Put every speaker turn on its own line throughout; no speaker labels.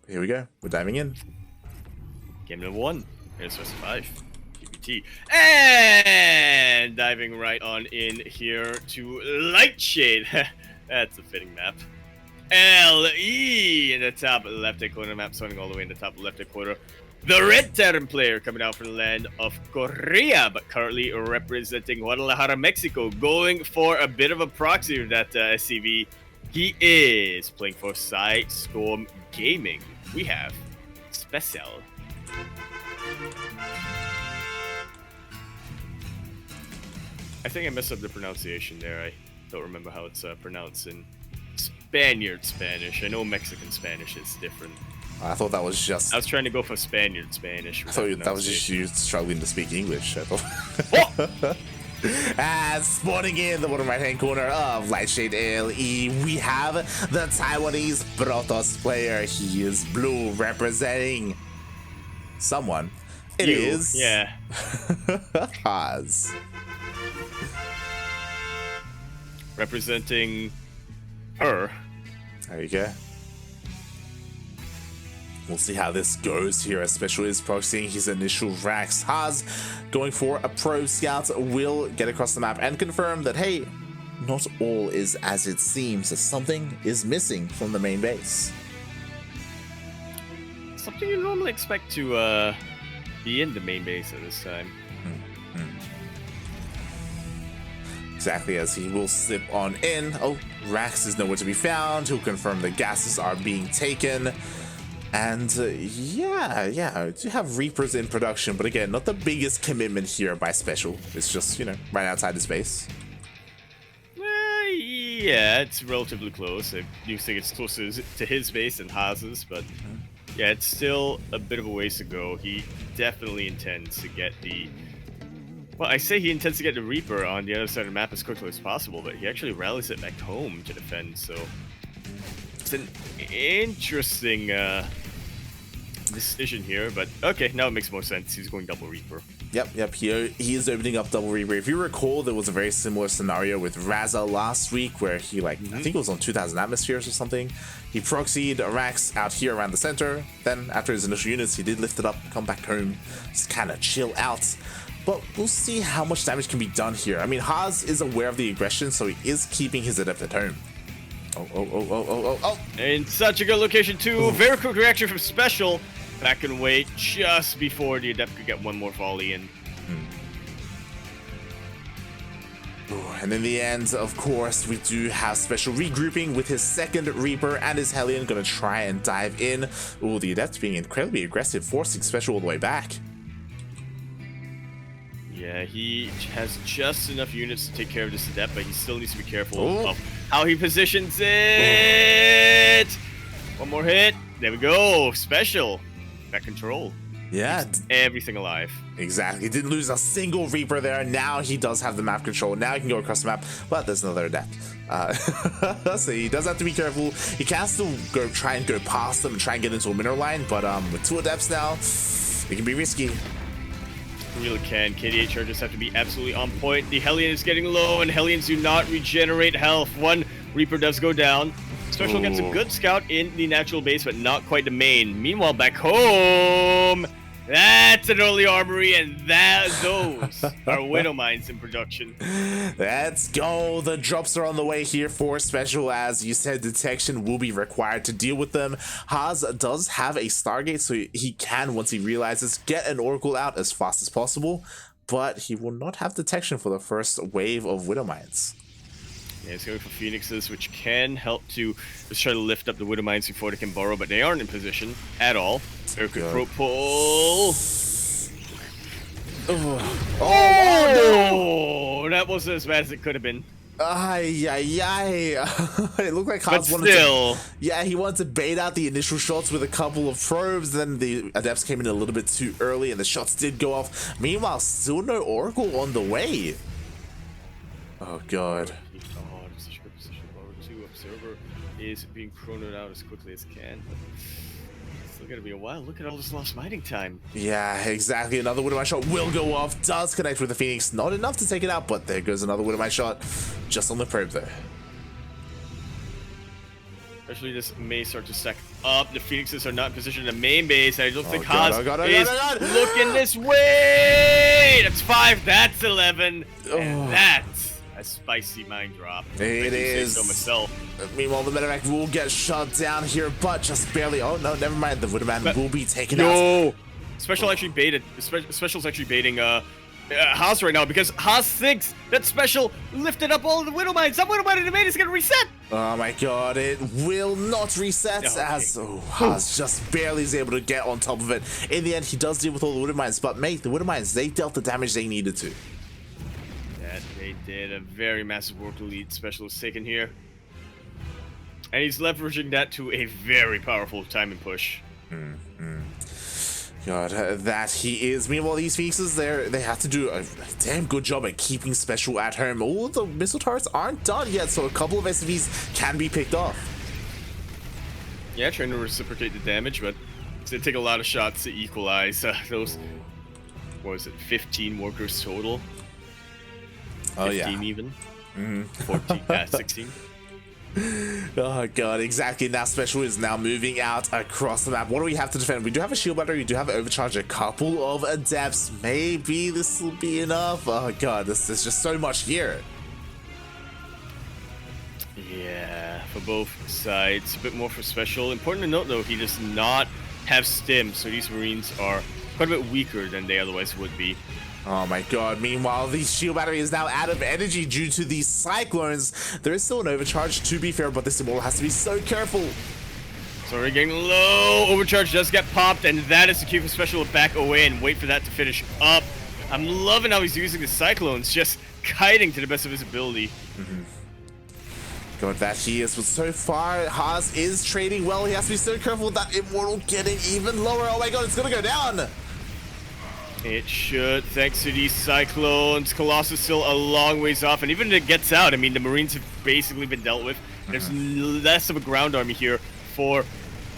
Here we go. We're diving in.
Game number 1. Here's First 5. PvT. And diving right on in here to Lightshade. That's a fitting map. LE in the top left-hand corner map, starting all the way in the top left-hand corner. The Red Terran player coming out from the land of Korea, but currently representing Guadalajara, Mexico, going for a bit of a proxy of that SCV. He is playing for Storm Gaming. We have SpeCial. I think I messed up the pronunciation there. I don't remember how it's pronounced in Spaniard Spanish. I know Mexican Spanish is different.
I thought that was just...
I was trying to go for Spaniard Spanish.
I thought that was just you struggling to speak English. I thought. And spawning in the bottom right-hand corner of Lightshade LE, we have the Taiwanese Protoss player. He is blue, representing someone. It is...
Yeah.
Haas.
Representing her.
There you go. We'll see how this goes here, especially as proxying his initial racks. Haas going for a pro scout will get across the map and confirm that, hey, not all is as it seems. Something is missing from the main base.
Something you normally expect to be in the main base at this time.
Exactly, as he will slip on in. Oh, Rax is nowhere to be found. He'll confirm the gases are being taken. And yeah, do have Reapers in production, but again, not the biggest commitment here by SpeCial. It's just, you know, right outside his base.
Yeah, it's relatively close. I do think it's closer to his base than Haas's, but yeah, it's still a bit of a ways to go. He definitely intends to get the... Well, I say he intends to get the Reaper on the other side of the map as quickly as possible, but he actually rallies it back home to defend, so... It's an interesting decision here, but okay, now it makes more sense. He's going double Reaper.
Yep, he is opening up double Reaper. If you recall, there was a very similar scenario with Raza last week where he, I think it was on 2000 atmospheres or something. He proxied Rax out here around the center. Then, after his initial units, he did lift it up, come back home, just kind of chill out. But we'll see how much damage can be done here. I mean, Haas is aware of the aggression, so he is keeping his adept at home. Oh.
In such a good location too. Very quick reaction from SpeCial. Back and wait just before the adept could get one more volley in.
And in the end, of course, we do have SpeCial regrouping with his second Reaper and his Hellion gonna try and dive in. Oh, the adept being incredibly aggressive, forcing SpeCial all the way back.
Yeah, he has just enough units to take care of this adept, but he still needs to be careful of how he positions it. One more hit. There we go. SpeCial. Back control.
Yeah.
Keeps everything alive.
Exactly. Didn't lose a single Reaper there. Now he does have the map control. Now he can go across the map, but there's another adept. So he does have to be careful. He can still try and go past them and try and get into a mineral line, but with two adepts now, it can be risky.
Really can. KDA charges have to be absolutely on point. The Hellion is getting low, and Hellions do not regenerate health. One Reaper does go down. SpeCial gets a good scout in the natural base, but not quite the main. Meanwhile, back home, that's an early armory, and those are Widow Mines in production.
Let's go. The drops are on the way here for SpeCial. As you said, detection will be required to deal with them. Haas does have a Stargate, so he can, once he realizes, get an Oracle out as fast as possible, but he will not have detection for the first wave of Widow Mines.
Yeah, he's going for Phoenixes, which can help to just try to lift up the Widow Mines before they can burrow, but they aren't in position at all. Very quick pro pull. Oh, that wasn't as bad as it could have been.
It looked like Haas
wanted to...
Yeah, he wanted to bait out the initial shots with a couple of probes, then the adepts came in a little bit too early and the shots did go off. Meanwhile, still no Oracle on the way. Oh god.
Such a good position. Lower 2 Observer is being chronoed out as quickly as can. It's still gonna be a while. Look at all this lost mining time.
Yeah, exactly. Another Widow Mine shot will go off. Does connect with the Phoenix. Not enough to take it out, but there goes another Widow Mine shot. Just on the probe though.
Especially this may start to stack up. The Phoenixes are not positioned in the main base. I don't think
God,
Haas
God,
is
God.
looking this way. That's 5. That's 11. And that's a spicy mind drop.
It is.
So myself.
Meanwhile, the Medivac will get shut down here, but just barely. Oh, no, never mind. The Widowman will be taken out.
Special actually baited. Special's actually baiting Haas right now because Haas thinks that Special lifted up all of the Widow Mines. That Widow Mine in the main is going to reset.
Oh my god, it will not reset as Haas just barely is able to get on top of it. In the end, he does deal with all the Widow Mines, but mate, the Widow Mines, they dealt the damage they needed to.
Yeah, they did. A very massive work to lead. Special is taken here. And he's leveraging that to a very powerful timing push.
God, that he is. Meanwhile, these Phoenixes, they have to do a damn good job at keeping Special at home. All the missile turrets aren't done yet, so a couple of SCVs can be picked off.
Yeah, trying to reciprocate the damage, but it's going to take a lot of shots to equalize those, what was it, 15 workers total?
Oh,
15
yeah.
even? 14, 16.
Oh god, exactly. Now Special is now moving out across the map. What do we have to defend? We do have a shield battery, we do have an overcharge, a couple of adepts. Maybe this will be enough. Oh god, there's just so much here.
Yeah, for both sides. A bit more for Special. Important to note though, he does not have stim, so these Marines are quite a bit weaker than they otherwise would be.
Oh my god, meanwhile, the shield battery is now out of energy due to these cyclones. There is still an overcharge, to be fair, but this Immortal has to be so careful.
So we're getting low. Overcharge does get popped, and that is the cue for Special to back away and wait for that to finish up. I'm loving how he's using the cyclones, just kiting to the best of his ability.
God, that he is, but so far, Haas is trading well. He has to be so careful with that Immortal getting even lower. Oh my god, it's gonna go down.
It should, thanks to these cyclones. Colossus still a long ways off, and even if it gets out, I mean, the Marines have basically been dealt with. There's less of a ground army here for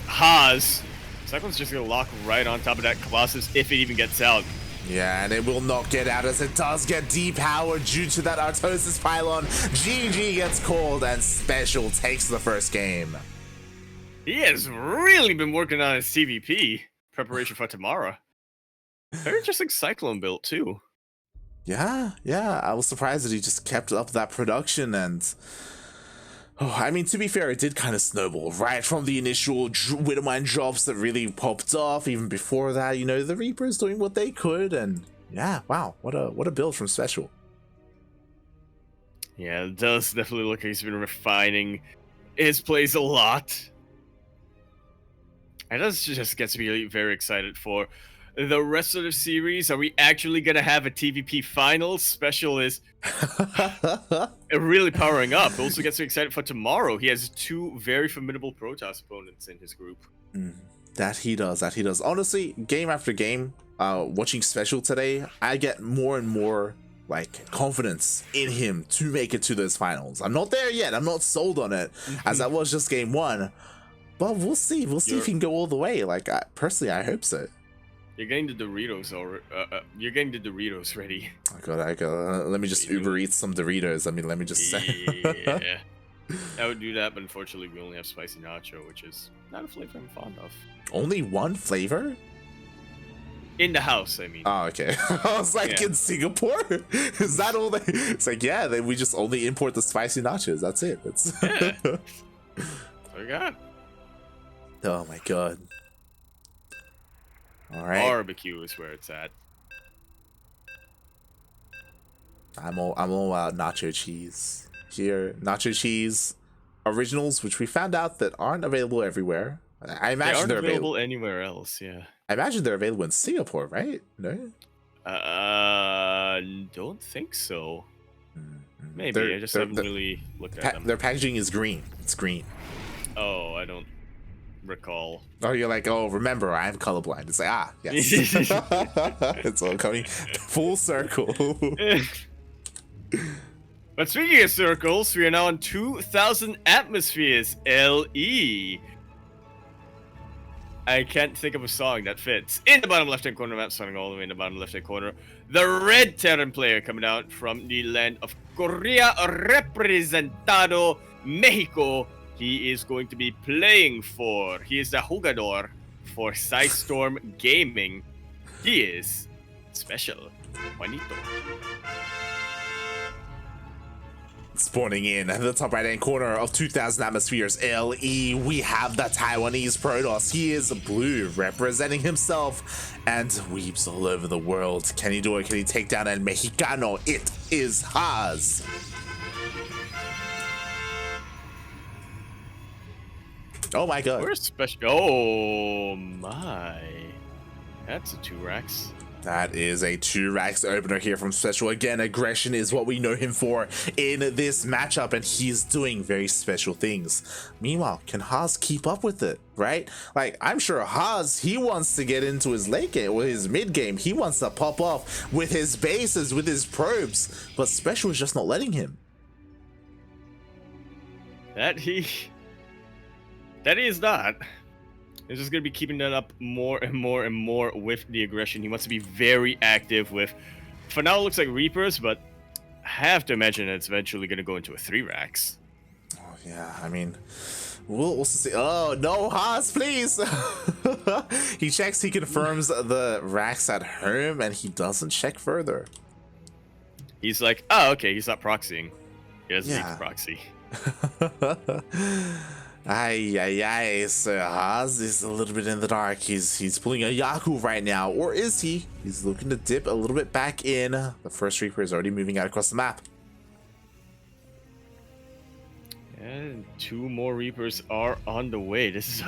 Haas. Cyclone's just gonna lock right on top of that Colossus if it even gets out.
Yeah, and it will not get out as it does get depowered due to that Artosis pylon. GG gets called, and Special takes the first game.
He has really been working on his CVP preparation for tomorrow. Very interesting Cyclone build too.
Yeah, I was surprised that he just kept up that production, and I mean, to be fair, it did kind of snowball right from the initial Widowmine drops that really popped off. Even before that, you know, the Reapers doing what they could, and yeah, wow, what a build from Special.
Yeah, it does definitely look like he's been refining his plays a lot. And that just gets me very excited for the rest of the series. Are we actually gonna have a TVP finals? Special is really powering up. It also gets me excited for tomorrow. He has 2 very formidable Protoss opponents in his group.
That he does. Honestly, game after game, watching Special today, I get more and more like confidence in him to make it to those finals. I'm not there yet. I'm not sold on it, as that was just game 1. But we'll see. We'll see if he can go all the way. Like, personally, I hope so.
You're getting the Doritos you're getting the Doritos ready.
I got. Let me just Uber Eats some Doritos. I mean, let me just say.
Yeah. I would do that, but unfortunately, we only have spicy nacho, which is not a flavor I'm fond of.
Only one flavor?
In the house, I mean.
Oh, okay. I was like, in Singapore? Is that all they... It's like, yeah, then we just only import the spicy nachos. That's it.
Yeah. I got.
Oh my god. All right.
Barbecue is where it's at.
I'm all out nacho cheese here. Nacho cheese originals, which we found out that aren't available everywhere. I imagine they're available
anywhere else. Yeah.
I imagine they're available in Singapore, right? No.
Don't think so. Maybe I just haven't really looked at them.
Their packaging is green. It's green.
Oh, I don't recall.
Oh, you're like, oh, remember, I'm colorblind. It's like, yes. It's all coming full circle.
But speaking of circles, we are now on 2,000 atmospheres. LE. I can't think of a song that fits. In the bottom left-hand corner, map starting all the way in the bottom left-hand corner. The red Terran player coming out from the land of Korea, representado Mexico. he is going to be playing for. He is the jugador for Storm Gaming. He is SpeCial Juanito.
Spawning in at the top right hand corner of 2000 Atmospheres LE, we have the Taiwanese Protoss. He is blue, representing himself and weeps all over the world. Can he do it? Can he take down El Mexicano? It is Haas. Oh my god.
Where's SpeCial? Oh my. That's a 2-Rax.
That is a 2-Rax opener here from SpeCial. Again, aggression is what we know him for in this matchup, and he's doing very special things. Meanwhile, can Haas keep up with it, right? Like, I'm sure Haas, he wants to get into his late game or his mid game. He wants to pop off with his bases, with his probes, but SpeCial is just not letting him.
That he is not. He's just going to be keeping that up more and more and more with the aggression. He wants to be very active with, for now it looks like Reapers, but I have to imagine it's eventually going to go into a 3-Rax.
Oh, yeah, I mean, we'll also see. Oh, no, Haas, please. He checks, he confirms the racks at home, and he doesn't check further.
He's like, oh, okay, he's not proxying. He doesn't need to proxy.
Ay, so Haas is a little bit in the dark. He's pulling a Yaku right now, or is he? He's looking to dip a little bit back in. The first Reaper is already moving out across the map.
And 2 more Reapers are on the way. This is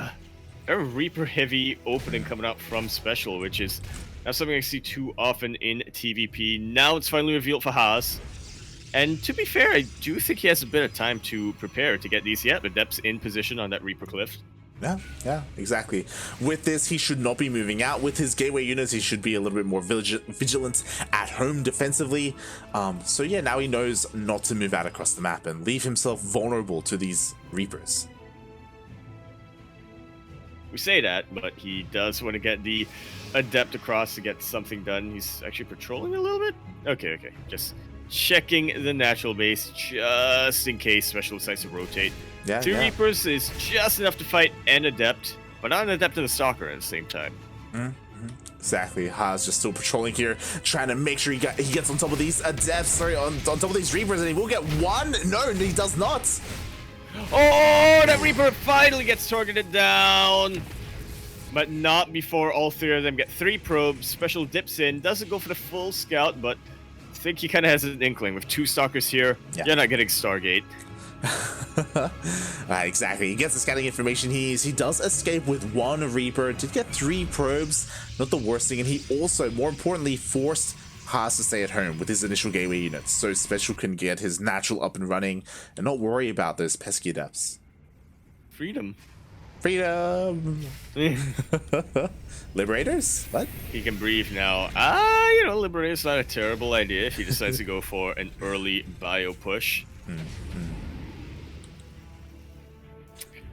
a Reaper-heavy opening coming out from SpeCial, which is not something I see too often in TVP. Now it's finally revealed for Haas. And to be fair, I do think he has a bit of time to prepare to get these. Yeah, the depths in position on that Reaper cliff.
Yeah, exactly. With this, he should not be moving out. With his gateway units, he should be a little bit more vigilant at home defensively. So yeah, now he knows not to move out across the map and leave himself vulnerable to these Reapers.
We say that, but he does want to get the Adept across to get something done. He's actually patrolling a little bit. Okay, just checking the natural base just in case SpeCial decides to rotate. 2 Reapers is just enough to fight an Adept, but not an Adept and a Stalker at the same time.
Exactly. Haas just still patrolling here, trying to make sure he gets on top of these Adepts, sorry, on top of these Reapers, and he will get one. No, he does not.
Oh, that Reaper finally gets targeted down. But not before all 3 of them get 3 probes. SpeCial dips in, doesn't go for the full scout, but I think he kind of has an inkling. With 2 Stalkers here, you're not getting Stargate.
Exactly. He gets the scouting information he needs. He does escape with 1 Reaper. Did get 3 probes. Not the worst thing. And he also, more importantly, forced Haas to stay at home with his initial gateway units, so SpeCial can get his natural up and running and not worry about those pesky Adepts.
Freedom.
Liberators? What?
He can breathe now. Liberator's not a terrible idea if he decides to go for an early bio push.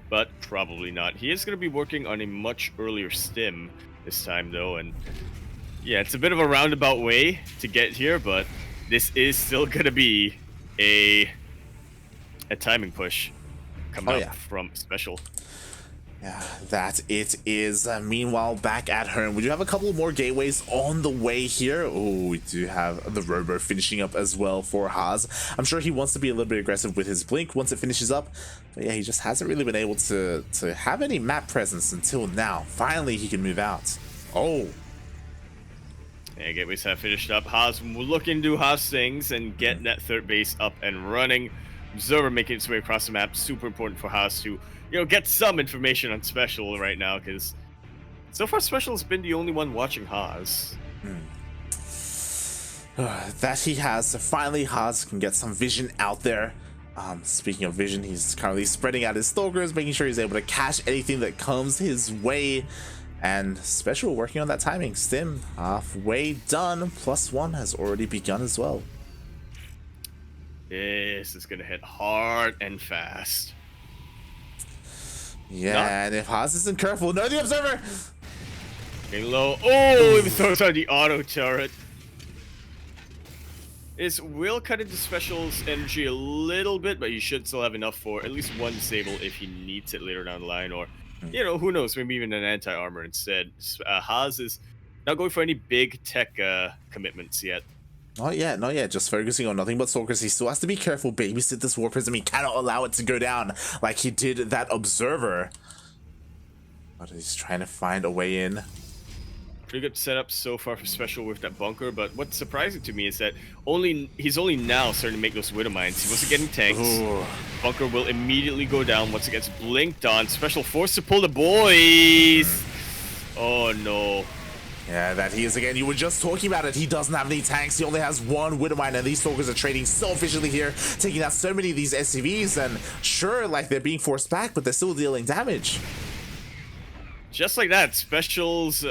But probably not. He is going to be working on a much earlier stim this time, though, and yeah, it's a bit of a roundabout way to get here, but this is still going to be a timing push coming up from SpeCial.
Yeah, that it is. Meanwhile, back at home, we do have a couple more gateways on the way here. Oh, we do have the Robo finishing up as well for Haas. I'm sure he wants to be a little bit aggressive with his Blink once it finishes up. But yeah, he just hasn't really been able to have any map presence until now. Finally, he can move out. Oh.
Yeah, gateways have finished up. Haas will look into Haas things and get that 3rd base up and running. Observer making its way across the map. Super important for Haas to get some information on SpeCial right now, because so far SpeCial has been the only one watching Haas.
That he has. So finally, Haas can get some vision out there. Speaking of vision, he's currently spreading out his Stalkers, making sure he's able to catch anything that comes his way. And SpeCial working on that timing. Stim halfway done. +1 has already begun as well.
This is going to hit hard and fast.
Yeah, and if Haas isn't careful, no, the Observer!
Getting low. Oh, even throws on the auto turret. is will cut into Special's energy a little bit, but he should still have enough for at least one disable if he needs it later down the line, or who knows, maybe even an anti-armor instead. Haas is not going for any big tech commitments yet.
Not yet, not yet. Just focusing on nothing but Stalkers. He still has to be careful, babysit this War Prism. He cannot allow it to go down like he did that Observer. But he's trying to find a way in.
Pretty good setup so far for Special with that bunker, but what's surprising to me is that he's only now starting to make those Widow Mines. He wasn't getting tanks. Ooh. Bunker will immediately go down once it gets blinked on. Special forced to pull the boys. Oh no.
Yeah, that he is again. You were just talking about it. He doesn't have any tanks. He only has one Widowmine, and these Stalkers are trading so efficiently here, taking out so many of these SCVs. And sure, like they're being forced back, but they're still dealing damage.
Just like that, Special's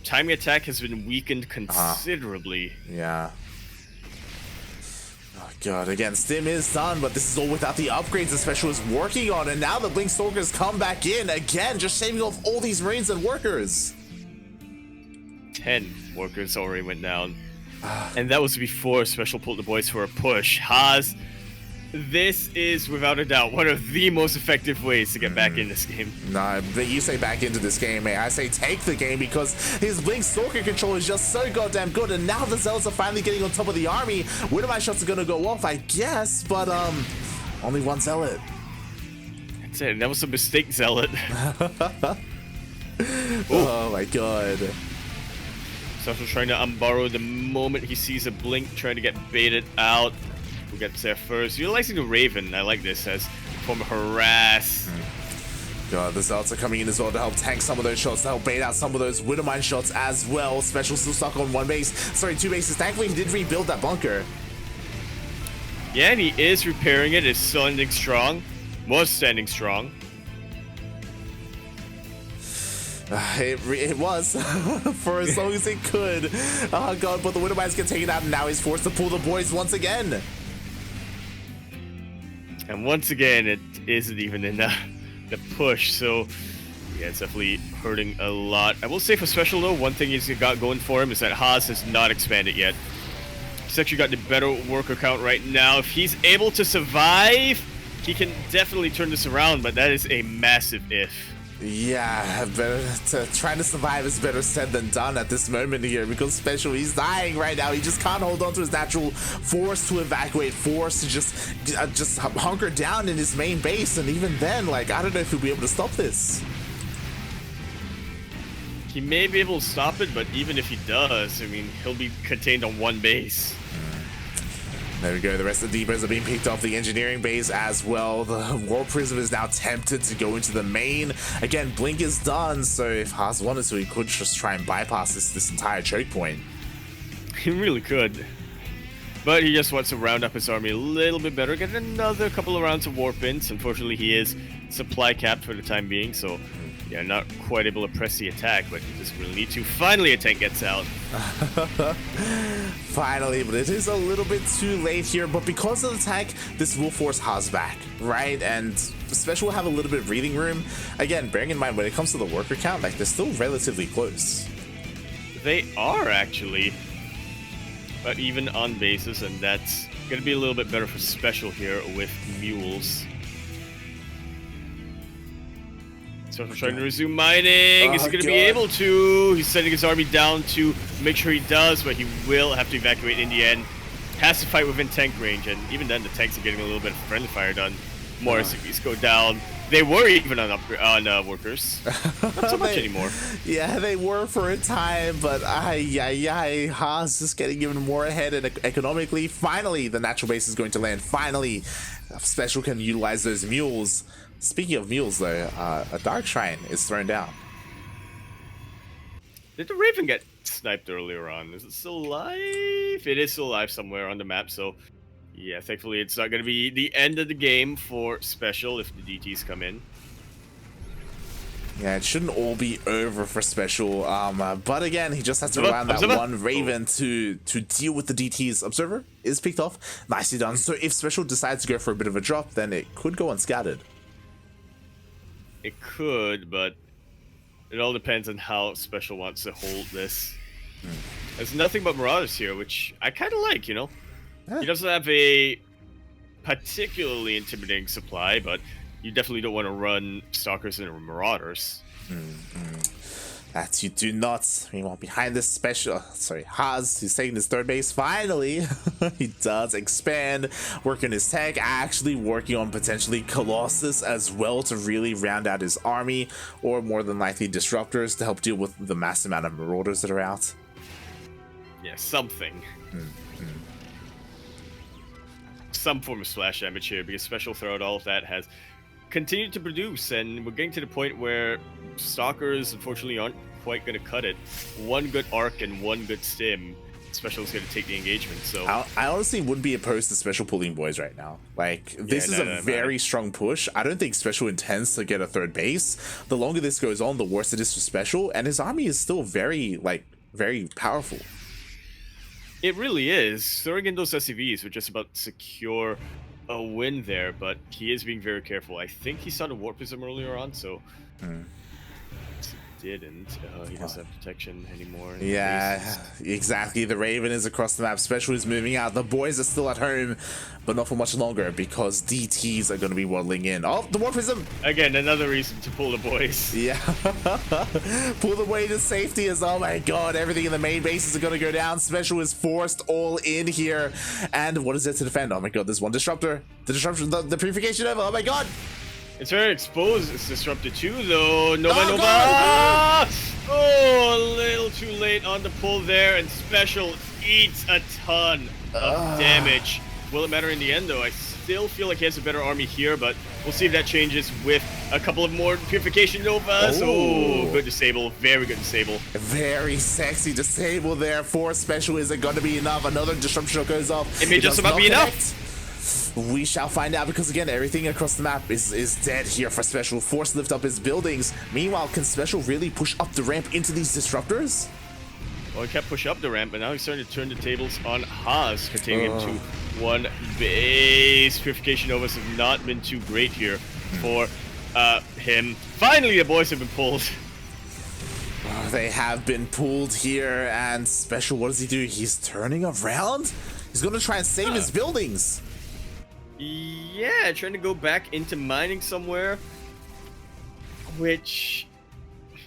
timing attack has been weakened considerably.
Yeah. Oh god, again, Stim is done, but this is all without the upgrades that Special is working on. And now the Blink Stalkers come back in again, just shaving off all these Marines and workers.
10 workers already went down. And that was before Special pulled the boys for a push. Haas, this is without a doubt one of the most effective ways to get back in this game.
Nah, but you say back into this game, man. I say take the game because his Blink Stalker control is just so goddamn good. And now the Zealots are finally getting on top of the army. One of my shots are gonna go off, I guess, but only one Zealot.
That's it. That was a mistake, Zealot.
Oh my god.
Special trying to unburrow the moment he sees a blink, trying to get baited out. Who gets there first? Utilizing the Raven, I like this as form of harass.
God, the Zealots are coming in as well to help tank some of those shots, to help bait out some of those Widowmine shots as well. Special still stuck on one base. Sorry, two bases. Thankfully, he did rebuild that bunker.
Yeah, and he is repairing it. It's standing strong. Was standing strong.
It was for as long as it could. Oh god, but the Widowmines get taken out and now he's forced to pull the boys once again.
And once again, it isn't even in the push, so yeah, it's definitely hurting a lot. I will say for Special though, one thing he's got going for him is that Haas has not expanded yet. He's actually got the better worker count right now. If he's able to survive, he can definitely turn this around, but that is a massive if.
Yeah, trying to survive is better said than done at this moment here because Special, he's dying right now. He just can't hold on to his natural force to evacuate, force to just hunker down in his main base. And even then, like, I don't know if he'll be able to stop this.
He may be able to stop it, but even if he does, I mean, he'll be contained on one base.
There we go, the rest of the depots are being picked off the engineering base as well. The War Prism is now tempted to go into the main. Again, Blink is done, so if Haas wanted to, he could just try and bypass this entire choke point.
He really could. But he just wants to round up his army a little bit better, get another couple of rounds of warp-ins. Unfortunately, he is supply capped for the time being, so yeah, not quite able to press the attack, but he doesn't really need to. Finally, a tank gets out.
Finally, but it is a little bit too late here. But because of the tank, this will force Haas back, right? And Special will have a little bit of breathing room. Again, bearing in mind, when it comes to the worker count, like, they're still relatively close.
They are, actually. But even on bases, and that's going to be a little bit better for Special here with mules. So I'm trying to resume mining. Is he going to be able to? He's sending his army down to make sure he does, but he will have to evacuate in the end. Has to fight within tank range, and even then the tanks are getting a little bit of friendly fire done. More SCVs go down. They were even on workers. Not so much anymore. Yeah,
they were for a time, but Haas is getting even more ahead and economically. Finally, the natural base is going to land. Finally, Special can utilize those mules. Speaking of mules, though, a Dark Shrine is thrown down.
Did the Raven get sniped earlier on? Is it still alive? It is still alive somewhere on the map, so yeah, thankfully it's not going to be the end of the game for Special if the DTs come in. Yeah, it shouldn't all be over for Special, but again, he just has to rely on that one Raven to deal with the DTs. Observer is picked off. Nicely done. So if Special decides to go for a bit of a drop, then it could go unscattered. It could, but it all depends on how Special wants to hold this. There's nothing but Marauders here, which I kind of like, you know? He doesn't have a particularly intimidating supply, but you definitely don't want to run Stalkers and Marauders.
That you do not. Meanwhile, behind this Haas, he's taking his third base. Finally, he does expand, working his tech, actually working on potentially Colossus as well to really round out his army, or more than likely Disruptors to help deal with the massive amount of Marauders that are out.
Yeah, something. Some form of splash damage here, because Special Throat, all of that has continued to produce, and we're getting to the point where Stalkers unfortunately aren't quite going to cut it. One good arc and one good stim, Special is going to take the engagement. So
I honestly wouldn't be opposed to Special pulling boys right now. Like, this is a very strong push. I don't think Special intends to get a third base. The longer this goes on, the worse it is for Special, and his army is still very powerful.
It really is. Throwing in those SCVs would just about secure a win there, but he is being very careful. I think he saw the Warp Prism earlier on, so he didn't. He doesn't have protection anymore.
Yeah, exactly. The Raven is across the map. Special is moving out. The boys are still at home, but not for much longer because DTs are going to be waddling in. Oh, the Warp Prism!
Again, another reason to pull the boys.
Yeah. Pull the way to safety is, oh my god, everything in the main bases are going to go down. Special is forced all in here. And what is there to defend? Oh my god, there's one Disruptor. The Disruption, the Purification Over. Oh my god!
It's very exposed. It's disrupted too, though. Nova.
God.
Oh, a little too late on the pull there, and Special eats a ton of damage. Will it matter in the end, though? I still feel like he has a better army here, but we'll see if that changes with a couple of more Purification Novas. Oh, good disable. Very good disable.
Very sexy disable there for Special. Is it going to be enough? Another Disruption goes off.
It may just about be enough.
We shall find out, because again, everything across the map is dead here for Special. Forced to lift up his buildings. Meanwhile, can Special really push up the ramp into these Disruptors?
Well, he kept pushing up the ramp, but now he's starting to turn the tables on Haas, containing him to one base. Purification Novas have not been too great here for him. Finally, the boys have been pulled.
They have been pulled here, and Special, what does he do? He's turning around? He's going to try and save his buildings.
Yeah, trying to go back into mining somewhere. Which,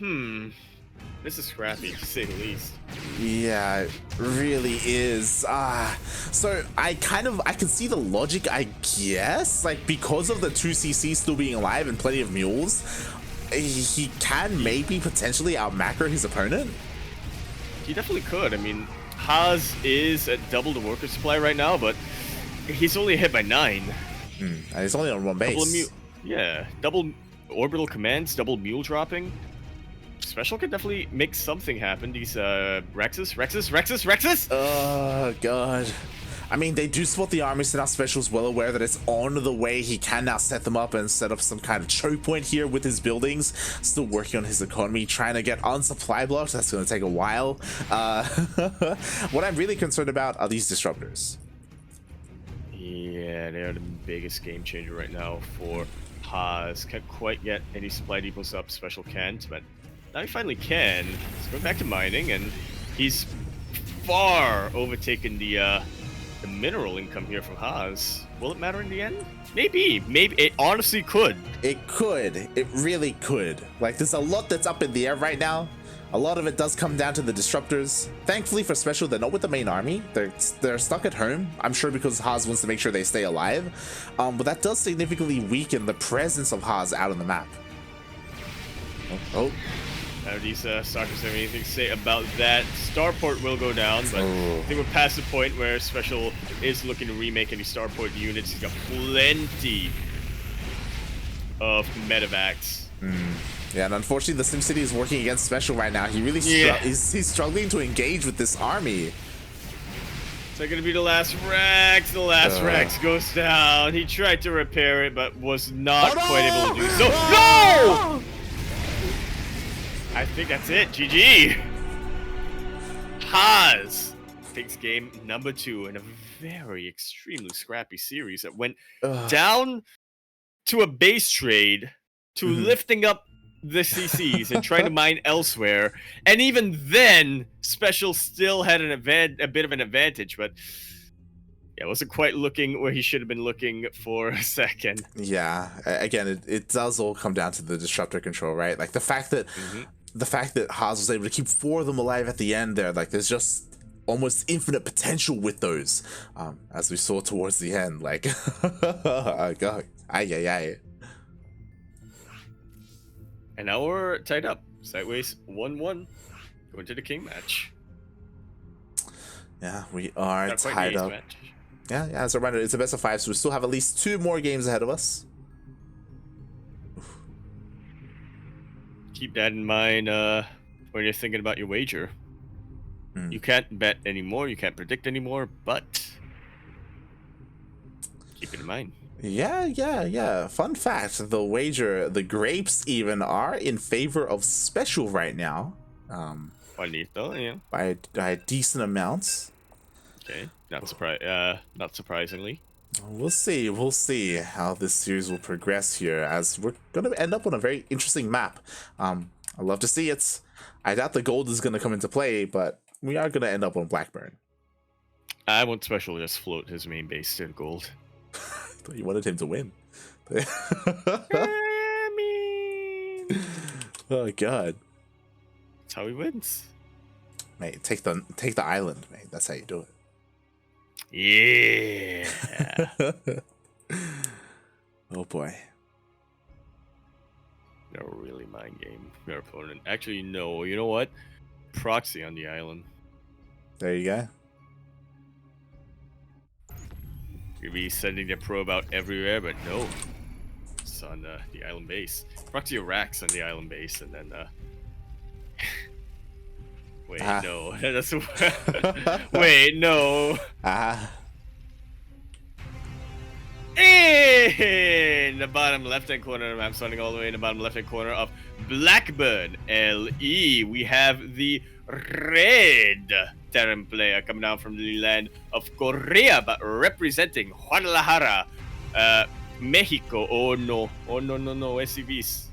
this is scrappy, to say the least.
Yeah, it really is. So I can see the logic, I guess. Like, because of the 2CC still being alive and plenty of mules, he can maybe potentially outmacro his opponent.
He definitely could. I mean, Haas is at double the worker supply right now, but he's only hit by 9.
And he's only on one base.
Double orbital commands, double mule dropping. Special can definitely make something happen. These Rexes.
Oh god. I mean, they do spot the army, so now Special's well aware that it's on the way. He can now set them up and set up some kind of choke point here with his buildings. Still working on his economy, trying to get on supply blocks. That's going to take a while. What I'm really concerned about are these Disruptors.
Yeah, they're the biggest game changer right now for Haas. Can't quite get any supply depots up. Special can't, but now he finally can. He's going back to mining, and he's far overtaken the mineral income here from Haas. Will it matter in the end? Maybe it honestly could.
It could. It really could. Like, there's a lot that's up in the air right now. A lot of it does come down to the Disruptors. Thankfully for Special, they're not with the main army. They're stuck at home. I'm sure because Haas wants to make sure they stay alive. But that does significantly weaken the presence of Haas out on the map.
Now these Stalkers have anything to say about that. Starport will go down, but I think we're past the point where Special is looking to remake any Starport units. He's got plenty of medevacs.
Yeah, and unfortunately, the SimCity is working against Special right now. He really he's struggling to engage with this army.
Is that going to be the last Rex? The last Rex goes down. He tried to repair it, but was not quite able to do so. No! I think that's it. GG. Haas takes game number 2 in a very extremely scrappy series that went down to a base trade to lifting up the CCs and trying to mine elsewhere. And even then, Special still had a bit of an advantage, but Yeah, wasn't quite looking where he should have been looking for a second.
Yeah, again, it does all come down to the disruptor control, right? Like the fact that Haas was able to keep 4 of them alive at the end there, like there's just almost infinite potential with those, as we saw towards the end. Like, oh god, ay.
And now we're tied up, sideways 1-1, going to the king match.
Yeah, we are
Not quite
tied
the ace
up.
match.
Yeah, as a reminder, it's a best of 5, so we still have at least 2 more games ahead of us.
Keep that in mind when you're thinking about your wager. You can't bet anymore, you can't predict anymore, but keep it in mind.
Yeah. Fun fact, the wager, the grapes even are in favor of SpeCial right now.
Bonito, yeah.
By a decent amount.
Okay, not surprisingly.
We'll see how this series will progress here, as we're gonna end up on a very interesting map. I'd love to see it. I doubt the gold is gonna come into play, but we are gonna end up on Blackburn.
I want SpeCial to just float his main base to gold.
You wanted him to win.
I mean,
Oh god.
that's how he wins.
Mate, take the island, mate. That's how you do it.
Yeah.
Oh boy.
No, really mind game your opponent. Actually, no. You know what? Proxy on the island.
There you go.
You'd be sending the probe out everywhere, but no. It's on the island base. Proxy racks on the island base, and then wait, no. That's wait, no. In the bottom left-hand corner of the map, starting all the way in the bottom left-hand corner of Blackburn LE, we have the red Terran player coming down from the land of Korea, but representing Guadalajara, Mexico. Oh no, SCVs.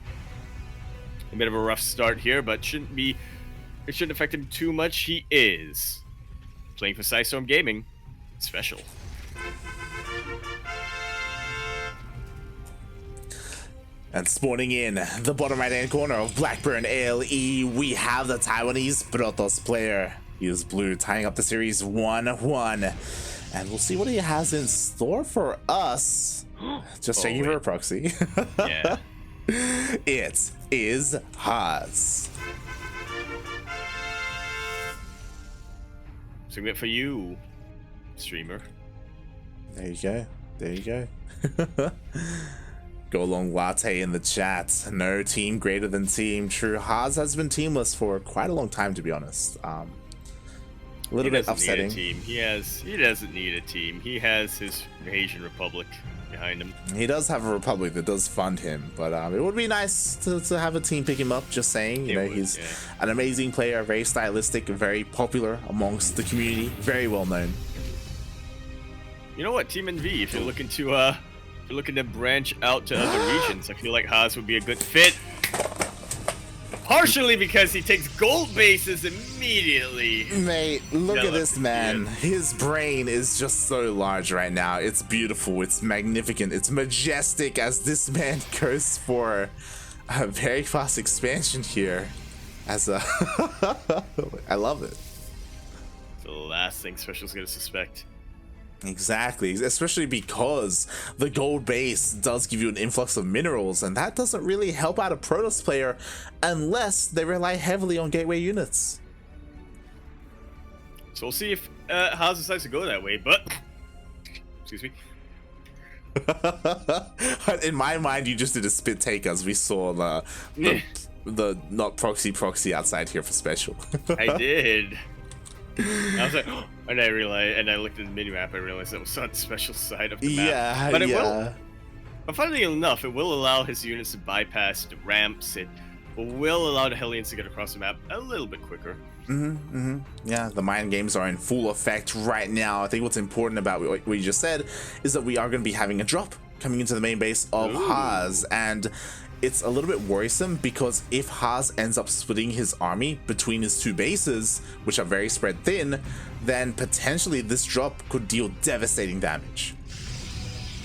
A bit of a rough start here, but it shouldn't affect him too much. He is playing for Psystorm Gaming. SpeCial.
And spawning in the bottom right-hand corner of Blackburn LE, we have the Taiwanese Protoss player. He is blue, tying up the series 1-1. And we'll see what he has in store for us. Just checking for a proxy.
Yeah.
It is Haas.
Segment for you, streamer.
There you go. Go along latte in the chat. No team greater than Team True. Haas has been teamless for quite a long time, to be honest. A little bit upsetting.
He doesn't need a team. He has his Asian Republic behind him.
He does have a republic that does fund him, but it would be nice to have a team pick him up. Just saying, he's an amazing player, very stylistic, very popular amongst the community, very well known.
You know what, Team NV, if you're looking to branch out to other regions, I feel like Haas would be a good fit. Partially because he takes gold bases immediately.
Mate, look at this man. His brain is just so large right now. It's beautiful. It's magnificent. It's majestic as this man goes for a very fast expansion here. I love it.
The last thing SpeCial's going to suspect.
Exactly, especially because the gold base does give you an influx of minerals, and that doesn't really help out a Protoss player unless they rely heavily on gateway units.
So we'll see if Haas decides to go that way, but excuse me.
In my mind, you just did a spit take as we saw the not proxy outside here for SpeCial.
I did. I was like, and I realized, and I looked at the minimap, I realized that was on the SpeCial side of the map.
Yeah,
but it will. But funnily enough, it will allow his units to bypass the ramps. It will allow the Hellions to get across the map a little bit quicker.
Yeah, the mind games are in full effect right now. I think what's important about what you just said is that we are going to be having a drop coming into the main base of Haas, and it's a little bit worrisome because if Haas ends up splitting his army between his two bases, which are very spread thin, then potentially this drop could deal devastating damage.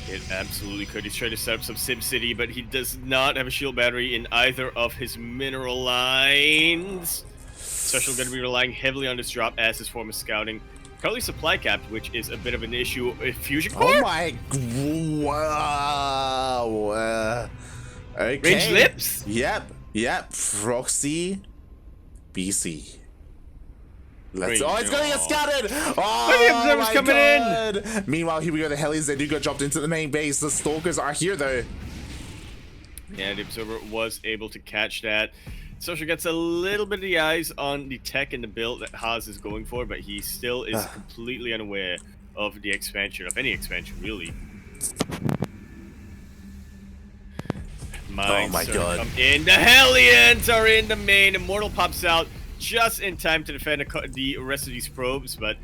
It absolutely could. He's trying to set up some SimCity, but he does not have a shield battery in either of his mineral lines. SpeCial going to be relying heavily on this drop as his form of scouting. Currently supply capped, which is a bit of an issue. Fusion core?
Oh my... Wow. Okay.
Range lips?
Yep. Proxy BC. Let's.
Range,
Oh, it's gonna get scouted! Oh,
the observer's
my
coming
God. Meanwhile, here we go. The Hellions, they do get dropped into the main base. The Stalkers are here, though.
Yeah, the observer was able to catch that. SpeCial gets a little bit of the eyes on the tech and the build that Haas is going for, but he still is completely unaware of the expansion, of any expansion, really.
Oh my God.
Come in. The Hellions are in the main. Immortal pops out just in time to defend the rest of these probes, but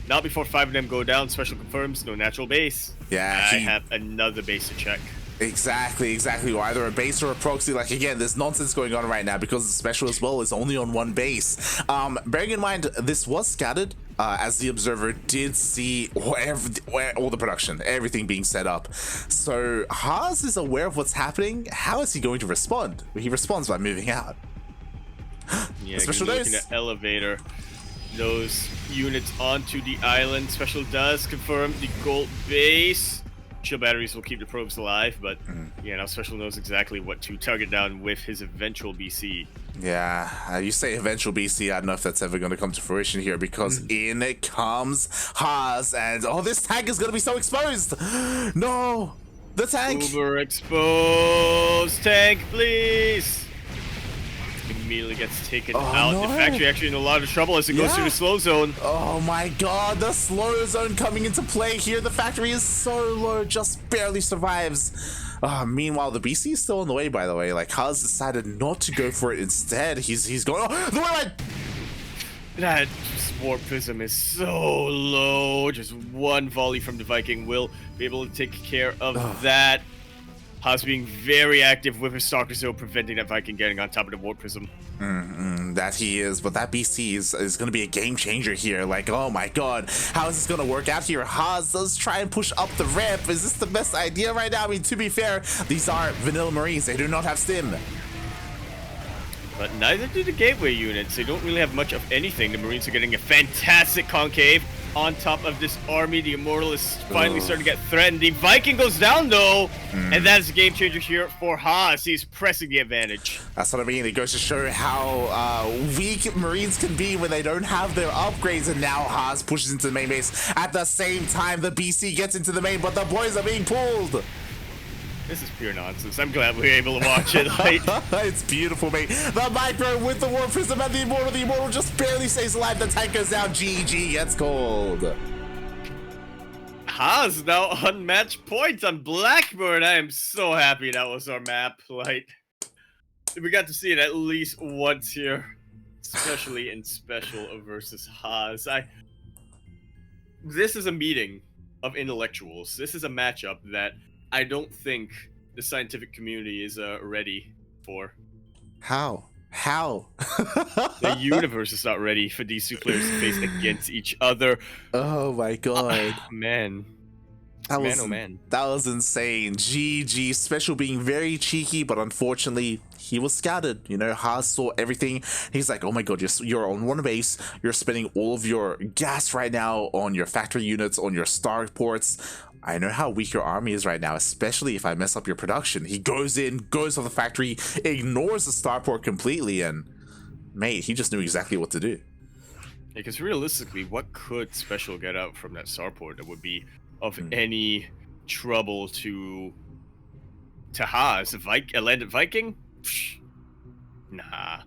not before 5 of them go down. SpeCial confirms no natural base.
Yeah,
I have another base to check.
Exactly. Either a base or a proxy. Like, again, there's nonsense going on right now because the SpeCial as well is only on one base. Bearing in mind, this was scattered, as the observer did see where all the production, everything being set up. So Haas is aware of what's happening. How is he going to respond? He responds by moving out.
Yeah,
SpeCial
looking at elevator those units onto the island. SpeCial does confirm the gold base. Shield batteries will keep the probes alive, but yeah, now SpeCial knows exactly what to target down with his eventual BC.
Yeah, you say eventual BC, I don't know if that's ever going to come to fruition here, because in it comes Haas, and oh, this tank is going to be so exposed! No! The tank!
Overexposed tank, please! Immediately gets taken out.
No.
The factory actually in a lot of trouble as it goes through the slow zone.
Oh my God, the slow zone coming into play here. The factory is so low, just barely survives. Meanwhile, the BC is still on the way, by the way. Like, Haas decided not to go for it instead. He's going, oh, the way.
That Warp Prism is so low. Just one volley from the Viking will be able to take care of that. Haas being very active with his Stalker Zone, preventing that Viking getting on top of the Warp Prism.
That he is, but that BC is going to be a game changer here. Like, oh my God, how is this going to work out here? Haas does try and push up the ramp. Is this the best idea right now? I mean, to be fair, these are vanilla Marines. They do not have stim.
But neither do the Gateway units. They don't really have much of anything. The Marines are getting a fantastic concave on top of this army. The Immortal is finally starting to get threatened. The Viking goes down, though, and that is a game changer here for Haas. He's pressing the advantage.
That's what I mean. It goes to show how weak Marines can be when they don't have their upgrades, and now Haas pushes into the main base. At the same time, the BC gets into the main, but the boys are being pulled.
This is pure nonsense. I'm glad we were able to watch it. Like,
it's beautiful, mate. The Micro with the Warp Prism and the Immortal. The Immortal just barely stays alive. The tank goes down. GG gets called.
Haas now unmatched points on Blackburn. I am so happy that was our map. Like, we got to see it at least once here, especially in SpeCial versus Haas. This is a meeting of intellectuals. This is a matchup that I don't think the scientific community is ready for.
How?
The universe is not ready for these two players to face against each other.
Oh my God.
Man.
That was insane. GG. SpeCial being very cheeky, but unfortunately, he was scattered. You know, Haas saw everything. He's like, oh my God, you're on one base. You're spending all of your gas right now on your factory units, on your starports. I know how weak your army is right now, especially if I mess up your production. He goes in, goes to the factory, ignores the starport completely, and mate, he just knew exactly what to do.
Because realistically, what could SpeCial get out from that starport that would be of any trouble to Haas? A landed Viking? Psh, nah.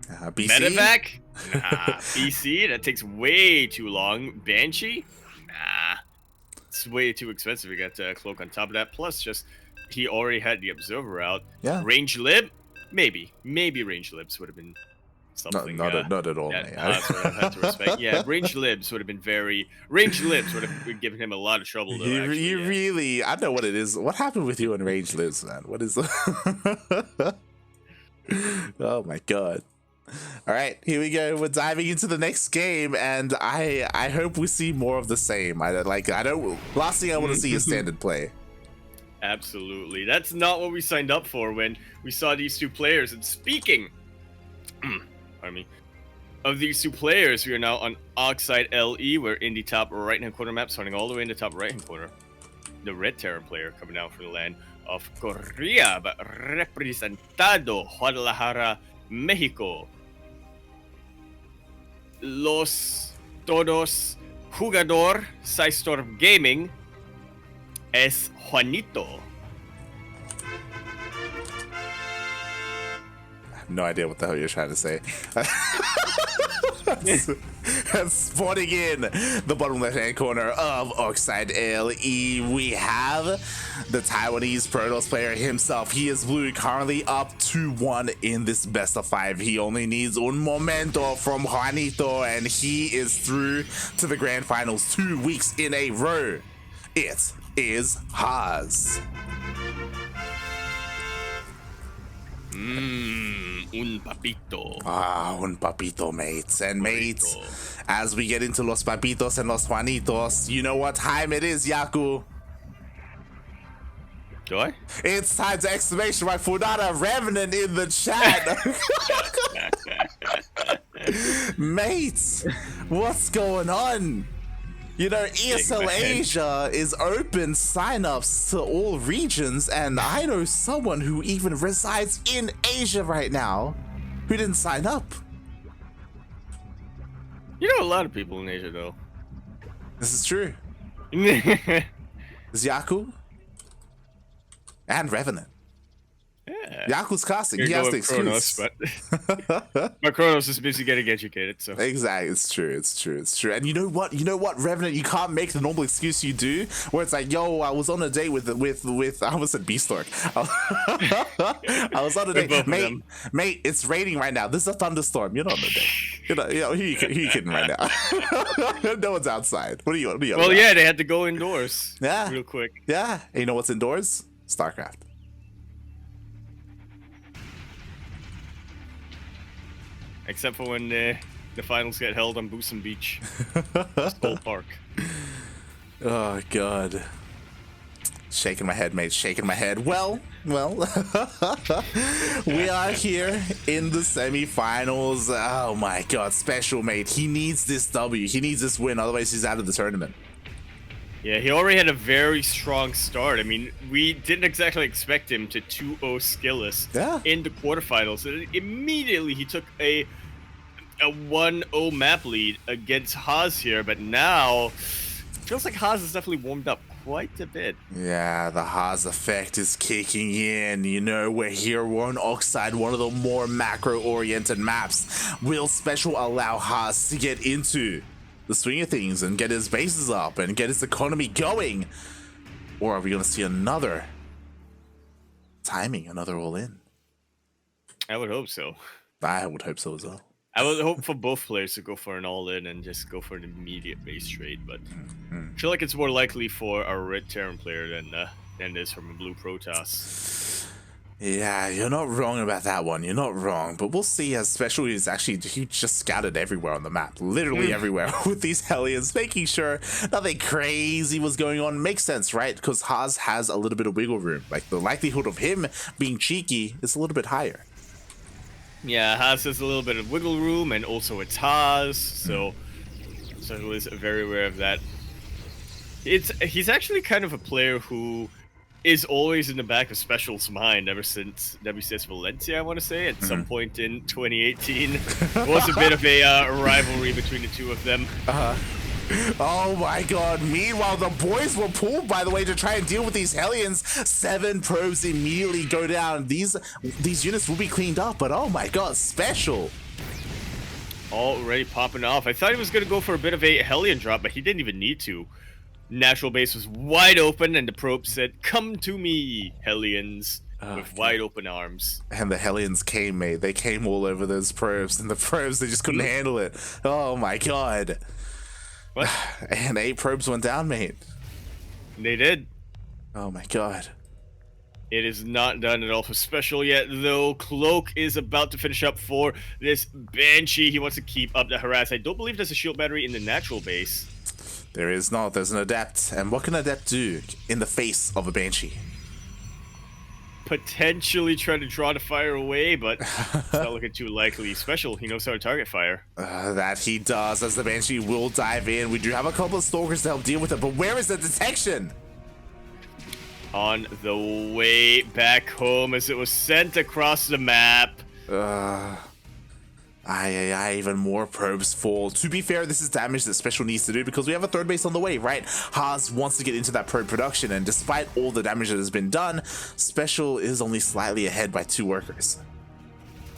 BC?
Medevac? Nah. BC? That takes way too long. Banshee? Nah. It's way too expensive to get Cloak on top of that. Plus, just he already had the Observer out.
Yeah.
Range Lib? Maybe. Maybe Range Libs would have been something.
Not at all,
that
mate.
Haas would have had to respect. Yeah, range libs would have been range libs would have given him a lot of trouble though.
You really, I know what it is. What happened with you and range lives, man? What is? Oh my god. All right, here we go. We're diving into the next game, and I hope we see more of the same. Last thing I want to see is standard play.
Absolutely, that's not what we signed up for when we saw these two players. And speaking, pardon me, of these two players, we are now on Oxide LE. We're in the top right-hand corner map, starting all the way in the top right-hand corner. The Red Terror player coming down from the land of Korea, but representado Guadalajara, Mexico. Los todos jugador Storm Gaming es Juanito.
I have no idea what the hell you're trying to say. Spawning in the bottom left-hand corner of Oxide LE, we have the Taiwanese Protoss player himself. He is blue, currently up 2-1 in this best of 5. He only needs un momento from Juanito, and he is through to the grand finals 2 weeks in a row. It is Haas.
Un papito.
Un papito, mates. And mates, as we get into Los Papitos and Los Juanitos, you know what time it is, Yaku?
Do I?
It's time to exclamation mark Funada Revenant in the chat. Mates, what's going on? You know, ESL Asia is open signups to all regions, and I know someone who even resides in Asia right now who didn't sign up.
You know a lot of people in Asia, though.
This is true. Yaku and Revenant.
Yeah.
Yaku's casting.
You're
he has the
Kronos,
excuse.
but Kronos is busy getting educated, so.
Exactly, it's true. And you know what, Revenant, you can't make the normal excuse you do, where it's like, yo, I was on a date with I almost said Beastork. I was on a date, mate. It's raining right now. This is a thunderstorm. You're not on a date. Who you kidding right now? No one's outside. What are you?
Well, yeah, they had to go indoors.
Yeah,
real quick.
Yeah, and you know what's indoors? StarCraft.
Except for when the finals get held on Busan Beach, Skull Park.
Oh god, shaking my head, mate. Shaking my head. Well, we are here in the semi-finals. Oh my god, SpeCial, mate. He needs this W. He needs this win. Otherwise, he's out of the tournament.
Yeah, he already had a very strong start. I mean, we didn't exactly expect him to 2-0 skillless in the quarterfinals. Immediately, he took a 1-0 map lead against Haas here, but now feels like Haas has definitely warmed up quite a bit.
Yeah, the Haas effect is kicking in. You know, we're here, we're on Oxide, one of the more macro-oriented maps. Will SpeCial allow Haas to get into the swing of things and get his bases up and get his economy going? Or are we going to see another timing, another all-in?
I would hope so.
I would hope so as well.
I would hope for both players to go for an all-in and just go for an immediate base trade, but I feel like it's more likely for a Red Terran player than it is from a Blue Protoss.
Yeah, you're not wrong about that one. You're not wrong. But we'll see, as SpeCial is actually, he just scattered everywhere on the map. Literally everywhere with these Hellions, making sure nothing crazy was going on. Makes sense, right? Because Haas has a little bit of wiggle room. Like, the likelihood of him being cheeky is a little bit higher.
Yeah, Haas has a little bit of wiggle room, and also it's Haas, so he was very aware of that. He's actually kind of a player who is always in the back of SpeCial's mind ever since WCS Valencia, I want to say, at some point in 2018. It was a bit of a rivalry between the two of them.
Oh my god. Meanwhile, the boys were pulled, by the way, to try and deal with these Hellions. 7 probes immediately go down. These units will be cleaned up, but oh my god, SpeCial.
Already popping off. I thought he was going to go for a bit of a Hellion drop, but he didn't even need to. Natural base was wide open, and the probe said, "Come to me, Hellions." with wide open arms.
And the Hellions came, mate. They came all over those probes, and the probes, they just couldn't handle it. Oh my god.
What?
And 8 probes went down, mate.
They did.
Oh my god.
It is not done at all for SpeCial yet, though. Cloak is about to finish up for this Banshee. He wants to keep up the harass. I don't believe there's a shield battery in the natural base.
There is not. There's an Adept. And what can Adept do in the face of a Banshee?
Potentially try to draw the fire away, but it's not looking too likely. SpeCial, he knows how to target fire.
That he does, as the Banshee will dive in. We do have a couple of Stalkers to help deal with it, but where is the detection?
On the way back home as it was sent across the map.
Even more probes fall. To be fair, this is damage that SpeCial needs to do because we have a third base on the way, right? Haas wants to get into that probe production, and despite all the damage that has been done, SpeCial is only slightly ahead by 2 workers.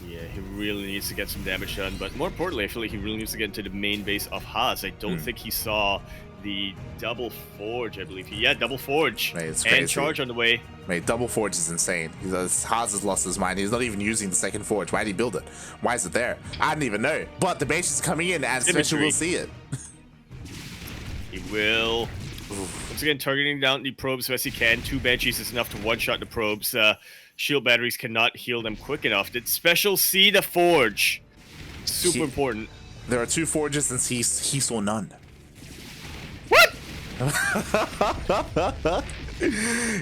Yeah, he really needs to get some damage done, but more importantly, I feel like he really needs to get into the main base of Haas. I don't think he saw the double forge, I believe. Double forge.
Mate, it's
and
crazy.
Charge on the way.
Mate, double forge is insane. Haas has lost his mind. He's not even using the second forge. Why did he build it? Why is it there? I didn't even know. But the base is coming in, and SpeCial will see it.
He will. Once again, targeting down the probes as best he can. 2 Banshees is enough to one-shot the probes. Shield batteries cannot heal them quick enough. Did SpeCial see the forge? Super important.
There are 2 forges, and he saw none.
What?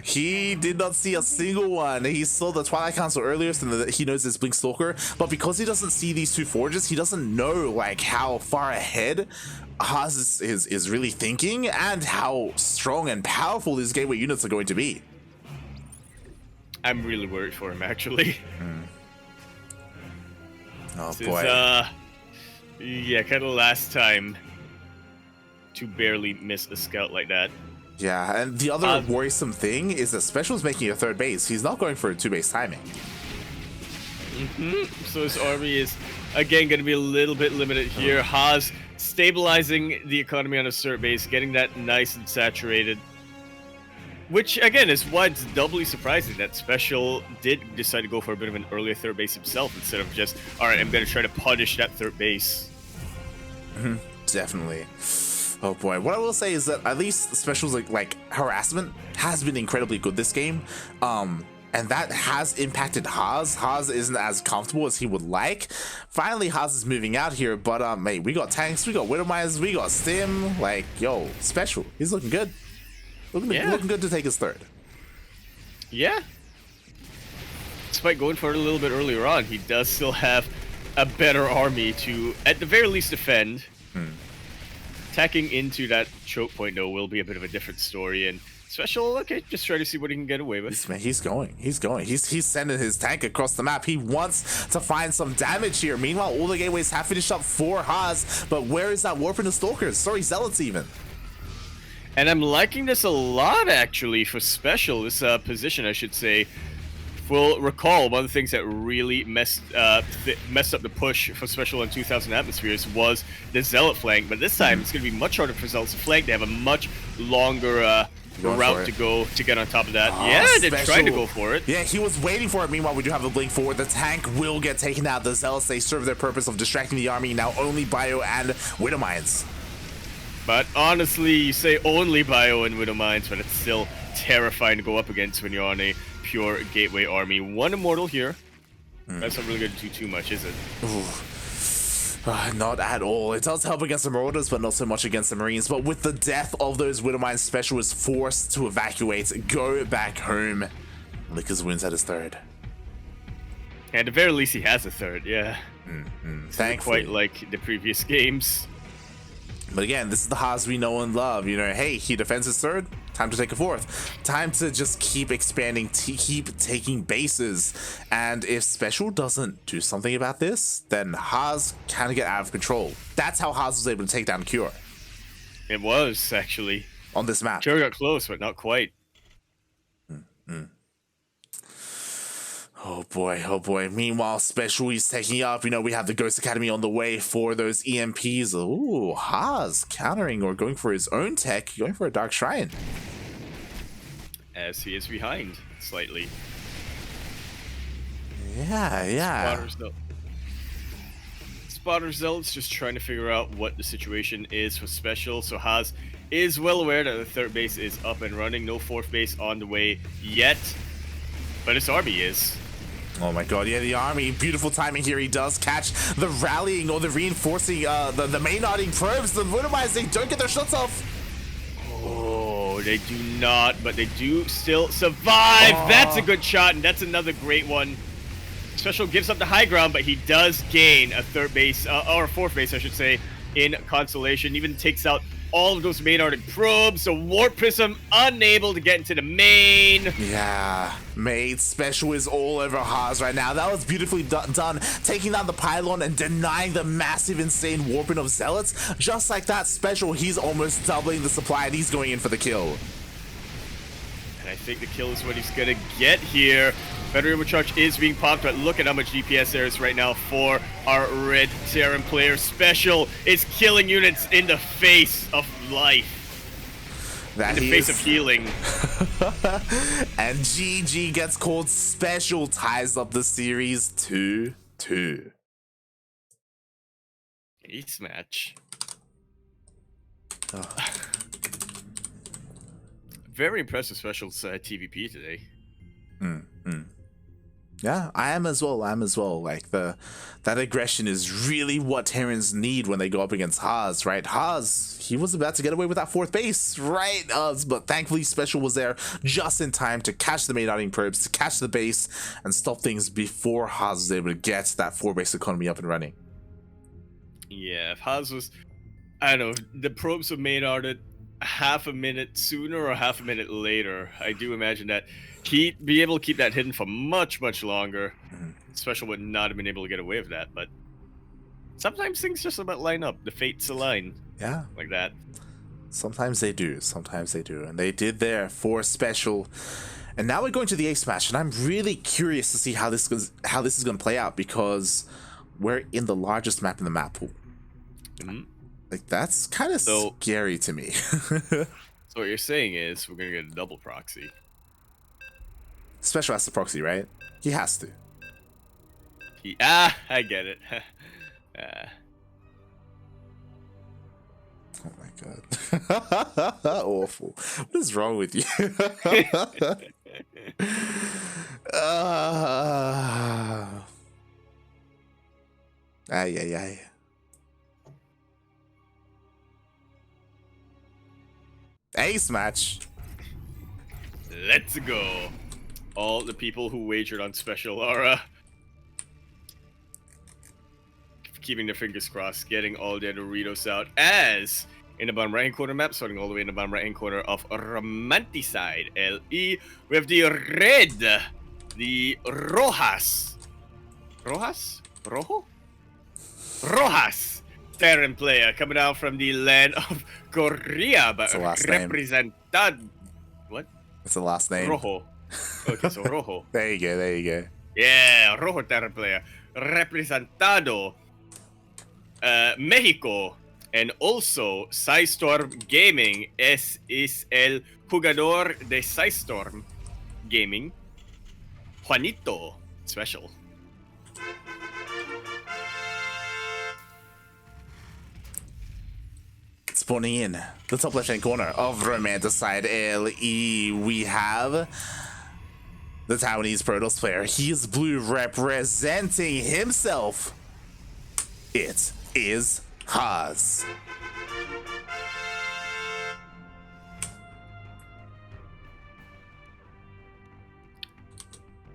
He did not see a single one. He saw the Twilight Council earlier, so that he knows it's Blink Stalker, but because he doesn't see these 2 forges, he doesn't know like how far ahead Haas is really thinking and how strong and powerful these gateway units are going to be.
I'm really worried for him, actually.
Oh
This
boy.
yeah, kind of last time to barely miss a scout like that.
Yeah, and the other worrisome thing is that SpeCial's making a third base. He's not going for a 2-base timing.
So his army is, again, going to be a little bit limited here. Haas stabilizing the economy on his third base, getting that nice and saturated. Which, again, is why it's doubly surprising that SpeCial did decide to go for a bit of an earlier third base himself instead of just, alright, I'm going to try to punish that third base.
Definitely. Oh boy. What I will say is that at least SpeCial's like harassment has been incredibly good this game. And that has impacted Haas. Haas isn't as comfortable as he would like. Finally, Haas is moving out here, but mate, we got tanks, we got Widowmines, we got Stim. Like, yo, SpeCial, he's looking good. Looking good to take his third.
Yeah. Despite going for it a little bit earlier on, he does still have a better army to, at the very least, defend. Attacking into that choke point, though, will be a bit of a different story. And SpeCial, okay, just try to see what he can get away with.
He's going. He's sending his tank across the map. He wants to find some damage here. Meanwhile, all the gateways have finished up for Haas, but where is that warp in the Stalkers? Sorry, Zealots even.
And I'm liking this a lot, actually, for SpeCial. This position, I should say. We'll recall one of the things that really messed up the push for SpeCial on 2000 Atmospheres was the Zealot flank, but this time it's going to be much harder for Zealots to flank. They have a much longer route to go to get on top of that. Yeah, they're trying to go for it.
Yeah, he was waiting for it. Meanwhile, we do have the blink forward. The tank will get taken out. The Zealots, they serve their purpose of distracting the army. Now only Bio and Widowmines.
But honestly, you say only Bio and Widowmines, but it's still terrifying to go up against when you're on a pure gateway army. 1 immortal here. That's not really going to do too much, is it?
Not at all. It does help against the Marauders, but not so much against the Marines. But with the death of those Widowmines, SpeCial is forced to evacuate, go back home. Lickers wins at his third.
At the very least, he has a third, yeah.
Thankfully.
Quite like the previous games.
But again, this is the Haas we know and love. You know, hey, he defends his third. Time to take a fourth. Time to just keep expanding, keep taking bases. And if SpeCial doesn't do something about this, then Haas can get out of control. That's how Haas was able to take down Cure.
It was, actually.
On this map.
Cure got close, but not quite.
Oh boy, oh boy. Meanwhile, SpeCial is taking up. You know, we have the Ghost Academy on the way for those EMPs. Ooh, Haas countering or going for his own tech, going for a Dark Shrine.
As he is behind, slightly.
Yeah.
Spotter Zealot's just trying to figure out what the situation is for SpeCial. So Haas is well aware that the third base is up and running. No fourth base on the way yet, but his army is.
Oh my god, yeah, the army. Beautiful timing here. He does catch the rallying or the reinforcing, the main-nodding probes. The Wintermines, they don't get their shots off.
Oh, they do not, but they do still survive.
Oh.
That's a good shot, and that's another great one. SpeCial gives up the high ground, but he does gain a third base, or a fourth base, I should say, in consolation. Even takes out all of those main-arctic probes, so Warp Prism unable to get into the main.
Yeah, mate, SpeCial is all over Haas right now. That was beautifully done, taking down the pylon and denying the massive, insane warping of Zealots. Just like that, SpeCial, he's almost doubling the supply, and he's going in for the kill.
And I think the kill is what he's gonna get here. Federal Charge is being popped, but look at how much DPS there is right now for our Red Terran player. SpeCial is killing units in the face of life. In the face of healing.
And GG gets called. SpeCial ties up the series 2-2.
Ace match.
Oh.
Very impressive SpeCial's TVP today.
Yeah, I am as well. Like that aggression is really what Terrans need when they go up against Haas, right? Haas, he was about to get away with that fourth base, right? But thankfully SpeCial was there just in time to catch the main-nodding probes, to catch the base, and stop things before Haas was able to get that four base economy up and running.
Yeah, if Haas was, I don't know, the probes were main-arted half a minute sooner or half a minute later, I do imagine that he'd be able to keep that hidden for much longer. SpeCial would not have been able to get away with that, but sometimes things just about line up. The fates align.
Yeah.
Like that.
Sometimes they do. And they did there for SpeCial. And now we're going to the ace match, and I'm really curious to see how this is going to play out, because we're in the largest map in the map pool. Like, that's kind of scary to me.
So what you're saying is we're going to get a double proxy.
SpeCial has the proxy, right? He has to.
I get it.
Oh my god. Awful. What is wrong with you? Ay. Ace match.
Let's go. All the people who wagered on SpeCial are keeping their fingers crossed, getting all their Doritos out, as in the bottom right-hand corner map, starting all the way in the bottom right-hand corner of Romanticide LE, we have the red, the Rojas Terran player coming out from the land of Korea, but represented. What?
It's the last name.
Rojo. Okay, so Rojo.
There you go.
Yeah, Rojo Terran player. Representado Mexico. And also, Psystorm Gaming es el jugador de Psystorm Gaming. Juanito SpeCial.
Spawning in the top left-hand corner of Romanticide LE, we have the Taiwanese Protoss player. He is blue, representing himself. It is Haas.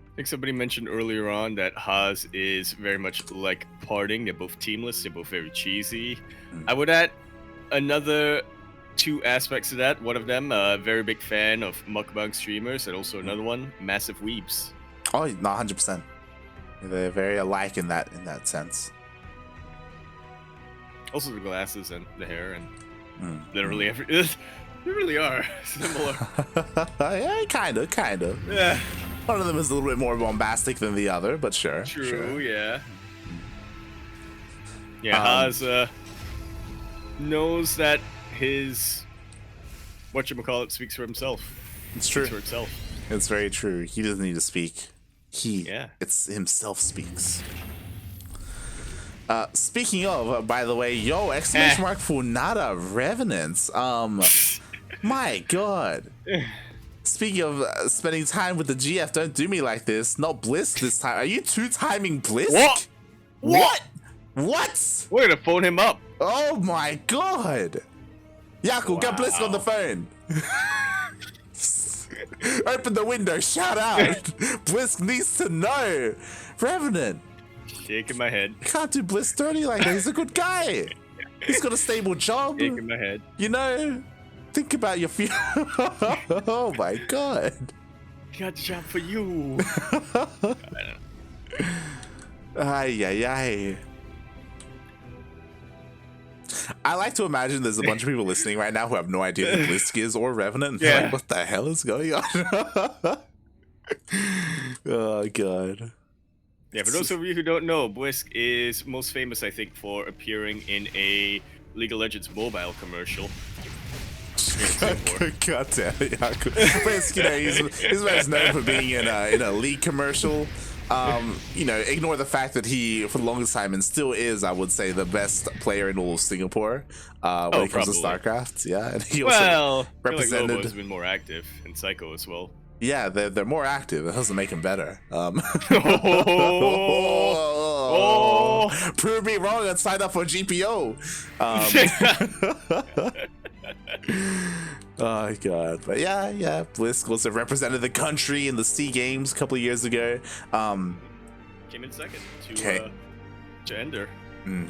I think somebody mentioned earlier on that Haas is very much like Parting. They're both teamless. They're both very cheesy. I would add another two aspects to that. One of them, a very big fan of mukbang streamers, and also another one, massive weebs.
Oh, no, 100%. They're very alike in that sense.
Also the glasses and the hair and literally every. They really are similar.
Yeah, kind of.
Yeah.
One of them is a little bit more bombastic than the other, but sure.
True, yeah. Yeah, Haas knows that his whatchamacallit speaks for himself.
It's true.
Speaks for itself.
It's very true. He doesn't need to speak. It's himself speaks. Speaking of, by the way, yo, exclamation mark Funada Revenants. My God. Speaking of spending time with the GF, don't do me like this. Not Blisk this time. Are you two-timing Blisk? What?
We're gonna phone him up.
Oh my God. Yaku, get Blisk on the phone. Open the window, shout out. Blisk needs to know. Revenant.
Shaking my head.
Can't do Blisk dirty like that. He's a good guy. He's got a stable job.
Shaking my head.
You know, think about your future. Oh my God.
Got a job for you.
Ay. I like to imagine there's a bunch of people listening right now who have no idea who Blisk is or Revenant. And they're like, what the hell is going on? Oh, God.
Yeah, for those of you who don't know, Blisk is most famous, I think, for appearing in a League of Legends mobile commercial.
God damn it, Yaku. Blisk, you know, he's best known for being in a League commercial. You know, ignore the fact that he, for the longest time, and still is, I would say, the best player in all of Singapore when it comes to StarCraft. Yeah, and he also represented.
I feel like Lobo's been more active in Psycho as well.
Yeah, they're more active. That doesn't make him better. Prove me wrong and sign up for GPO. Oh God, but yeah, Blisk also represented the country in the SEA Games a couple of years ago.
Came in second to Ender.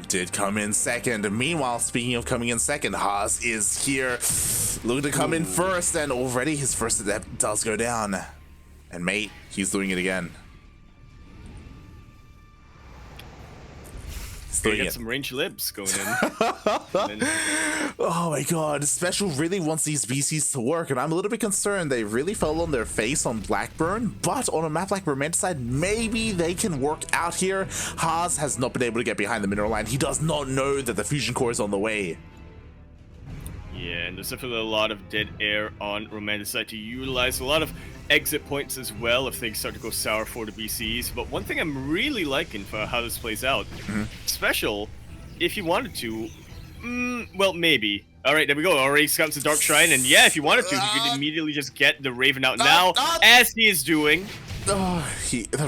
Did come in second. Meanwhile, speaking of coming in second, Haas is here, looking to come in first, and already his first attempt does go down. And mate, he's doing it again.
Got some range libs going in.
Oh my God, SpeCial really wants these VCs to work, and I'm a little bit concerned. They really fell on their face on Blackburn, but on a map like Romanticide, maybe they can work out here. Haas has not been able to get behind the mineral line. He does not know that the fusion core is on the way.
Yeah, and there's definitely a lot of dead air on Romanticide to utilize. A lot of exit points as well if things start to go sour for the BCs. But one thing I'm really liking for how this plays out, SpeCial, if you wanted to, well, maybe. All right, there we go. Already scouts the Dark Shrine, and yeah, if you wanted to, he could immediately just get the Raven out now, as he is doing.
The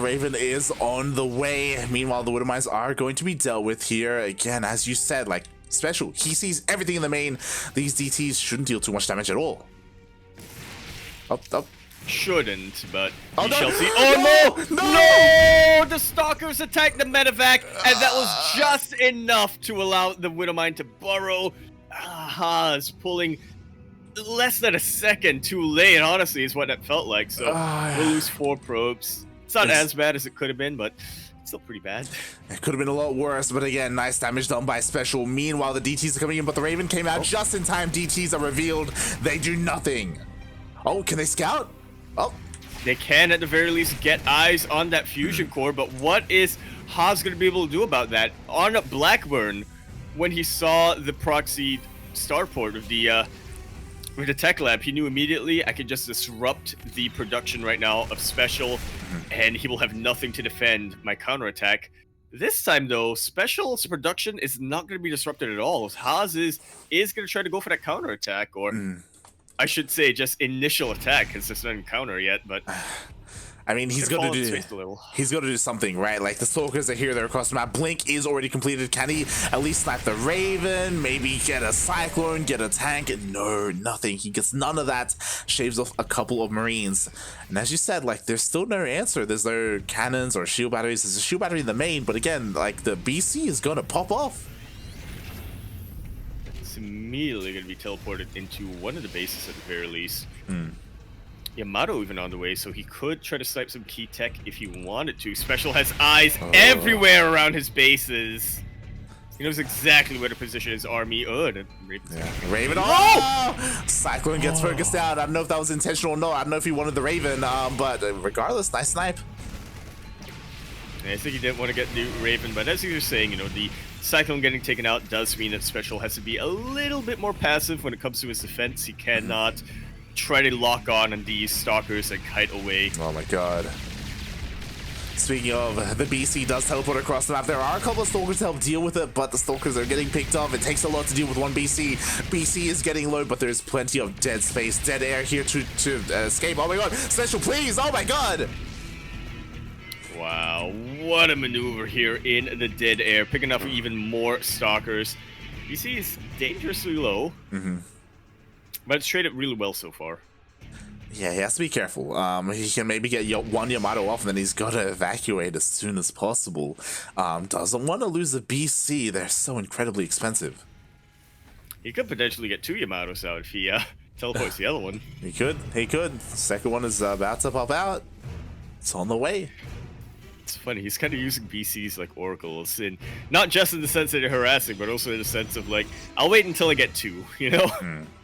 Raven is on the way. Meanwhile, the Widowmines are going to be dealt with here. Again, as you said, like, SpeCial, he sees everything in the main. These DTs shouldn't deal too much damage at all.
Shouldn't, but we
no.
shall see. Oh no! The Stalkers attacked the medevac, and that was just enough to allow the Widowmine to burrow. Haas pulling less than a second too late, honestly, is what that felt like. So we'll lose 4 probes. It's not as bad as it could have been, but still pretty bad.
It could have been a lot worse, but again, nice damage done by SpeCial. Meanwhile, the DTs are coming in, but the Raven came out just in time. DTs are revealed. They do nothing. Oh, can they scout? Oh.
They can, at the very least, get eyes on that fusion core, but what is Haas going to be able to do about that? On Blackburn, when he saw the proxy starport of the tech lab, he knew immediately, I could just disrupt the production right now of SpeCial, and he will have nothing to defend my counterattack. This time, though, SpeCial's production is not going to be disrupted at all. Haas is going to try to go for that counterattack, or I should say just initial attack, because it's not in counter yet, but...
I mean, he's got to do something, right? Like, the Stalkers are here, they're across the map. Blink is already completed. Can he at least snipe the Raven? Maybe get a Cyclone, get a tank? No, nothing. He gets none of that. Shaves off a couple of Marines. And as you said, like, there's still no answer. There's no cannons or shield batteries. There's a shield battery in the main, but again, like, the BC is going to pop off.
It's immediately going to be teleported into one of the bases at the very least. Yamato even on the way, so he could try to snipe some key tech if he wanted to. SpeCial has eyes everywhere around his bases. He knows exactly where to position his army. The
Raven. Oh! Cyclone gets focused out. I don't know if that was intentional or not. I don't know if he wanted the Raven, but regardless, nice snipe.
I think he didn't want to get the Raven, but as you were saying, you know, the Cyclone getting taken out does mean that SpeCial has to be a little bit more passive when it comes to his defense. He cannot try to lock on these Stalkers and kite away.
Oh my god. Speaking of, the BC does teleport across the map. There are a couple of Stalkers to help deal with it, but the Stalkers are getting picked off. It takes a lot to deal with one BC. BC is getting low, but there's plenty of dead space, dead air here to escape. Oh my god, SpeCial, please! Oh my god!
Wow, what a maneuver here in the dead air, picking up even more Stalkers. BC is dangerously low, but it's traded really well so far.
Yeah, he has to be careful. He can maybe get one Yamato off, and then he's got to evacuate as soon as possible. Doesn't want to lose a BC. They're so incredibly expensive.
He could potentially get 2 Yamatos out if he teleports the other one.
He could. He could. Second one is about to pop out. It's on the way.
It's funny, he's kind of using BCs like oracles, and not just in the sense that they're harassing, but also in the sense of like, I'll wait until I get 2, you know?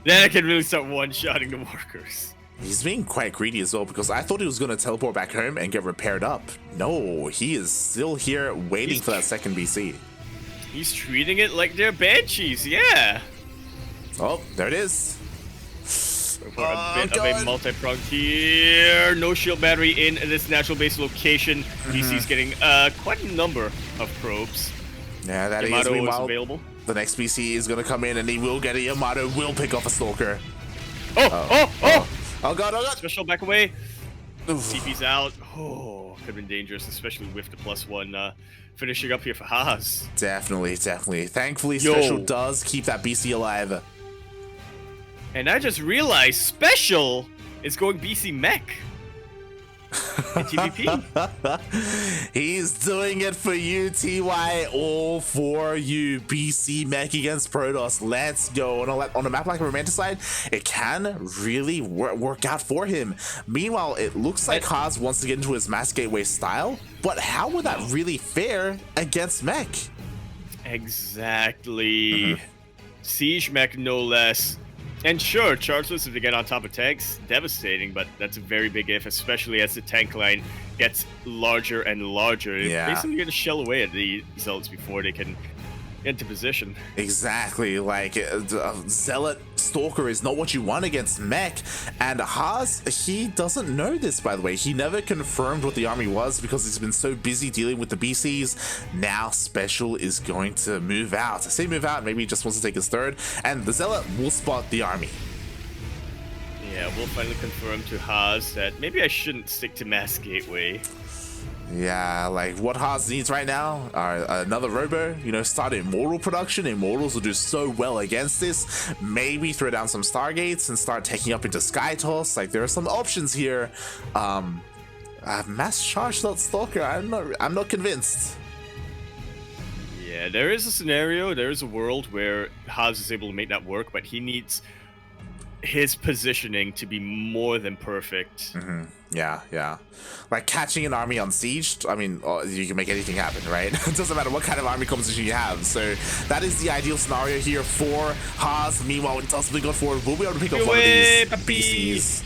Then I can really start one-shotting the workers.
He's being quite greedy as well, because I thought he was going to teleport back home and get repaired up. No, he is still here waiting for that second BC.
He's treating it like they're Banshees, yeah!
Oh, there it is.
For a bit of a multi-pronged here. No shield battery in this natural base location. BC's getting quite a number of probes.
Yeah, that
Yamato
is meanwhile
available.
The next BC is going to come in, and he will get a Yamato, will pick off a Stalker. Oh god, oh god!
SpeCial back away. CP's out. Oh, could have been dangerous, especially with the +1 finishing up here for Haas.
Definitely, definitely. Thankfully, SpeCial does keep that BC alive.
And I just realized SpeCial is going BC mech in TVP.
He's doing it for you, TY. All for you. BC mech against Protoss. Let's go. On a map like Romanticide, it can really work out for him. Meanwhile, it looks like Haas wants to get into his Mass Gateway style, but how would that really fare against mech?
Exactly. Siege mech, no less. And sure, chargeless if they get on top of tanks, devastating, but that's a very big if, especially as the tank line gets larger and larger.
Yeah.
Basically, you're going to shell away at the Zealots before they can get into position.
Exactly, like Zealot Stalker is not what you want against mech, and Haas, he doesn't know this, by the way. He never confirmed what the army was because he's been so busy dealing with the BCs. Now SpeCial is going to move out. I say move out, maybe he just wants to take his third, and the Zealot will spot the army.
Yeah, we'll finally confirm to Haas that maybe I shouldn't stick to Mass Gateway.
Yeah, like what Haas needs right now are another Robo, you know, start Immortal production. Immortals will do so well against this. Maybe throw down some Stargates and start taking up into Sky Toss. Like there are some options here. Mass Charge that Stalker, I'm not convinced.
Yeah, there is a scenario, there is a world where Haas is able to make that work, but he needs his positioning to be more than perfect.
Yeah. Like catching an army on siege, I mean, you can make anything happen, right? It doesn't matter what kind of army composition you have. So that is the ideal scenario here for Haas. Meanwhile, when Tussbly got forward, we'll be able to pick up one of these BCs.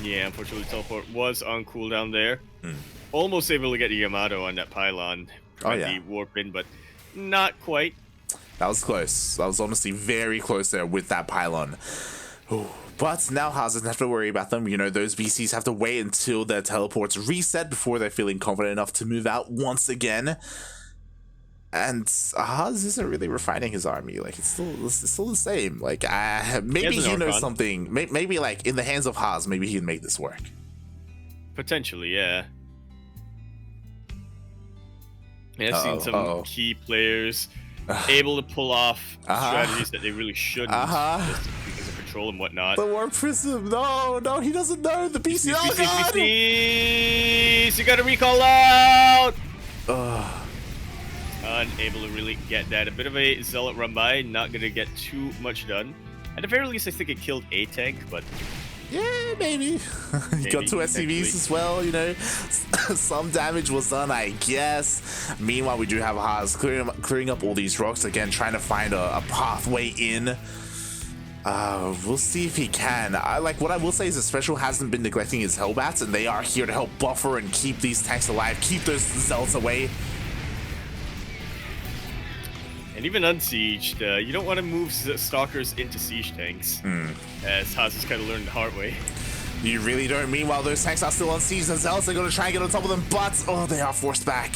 Yeah, unfortunately, teleport was on cooldown there. Almost able to get the Yamato on that pylon. The warp in, but not quite.
That was close. That was honestly very close there with that pylon. Ooh. But now Haas doesn't have to worry about them. You know, those BCs have to wait until their teleports reset before they're feeling confident enough to move out once again. And Haas isn't really refining his army. Like, it's still the same. Like, maybe he knows something. Maybe, like, in the hands of Haas, maybe he can make this work.
Potentially, yeah. I've seen some key players able to pull off strategies that they really shouldn't just because of control and whatnot.
The Warp Prism, no, he doesn't know the BC.
BCs, you gotta recall out! Unable to really get that. A bit of a Zealot run by, not gonna get too much done. At the very least, I think it killed a tank, but
yeah, maybe. He got 2 SCVs as well, you know. Some damage was done, I guess. Meanwhile, we do have Haas clearing up all these rocks again, trying to find a pathway in. We'll see if he can. Like, what I will say is that SpeCial hasn't been neglecting his Hellbats, and they are here to help buffer and keep these tanks alive, keep those Zealots away.
And even unsieged, you don't want to move Stalkers into siege tanks, as Haas has kind of learned the hard way.
You really don't. Meanwhile, those tanks are still on siege. The Zealots are going to try and get on top of them, but oh, they are forced back.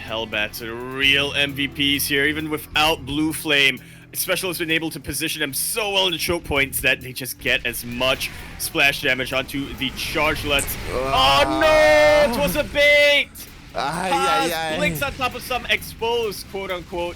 Hellbats are real MVPs here, even without Blue Flame. SpeCial has been able to position them so well in the choke points that they just get as much splash damage onto the chargelets. Oh no! It was a bait! Blinks on top of some exposed, quote-unquote,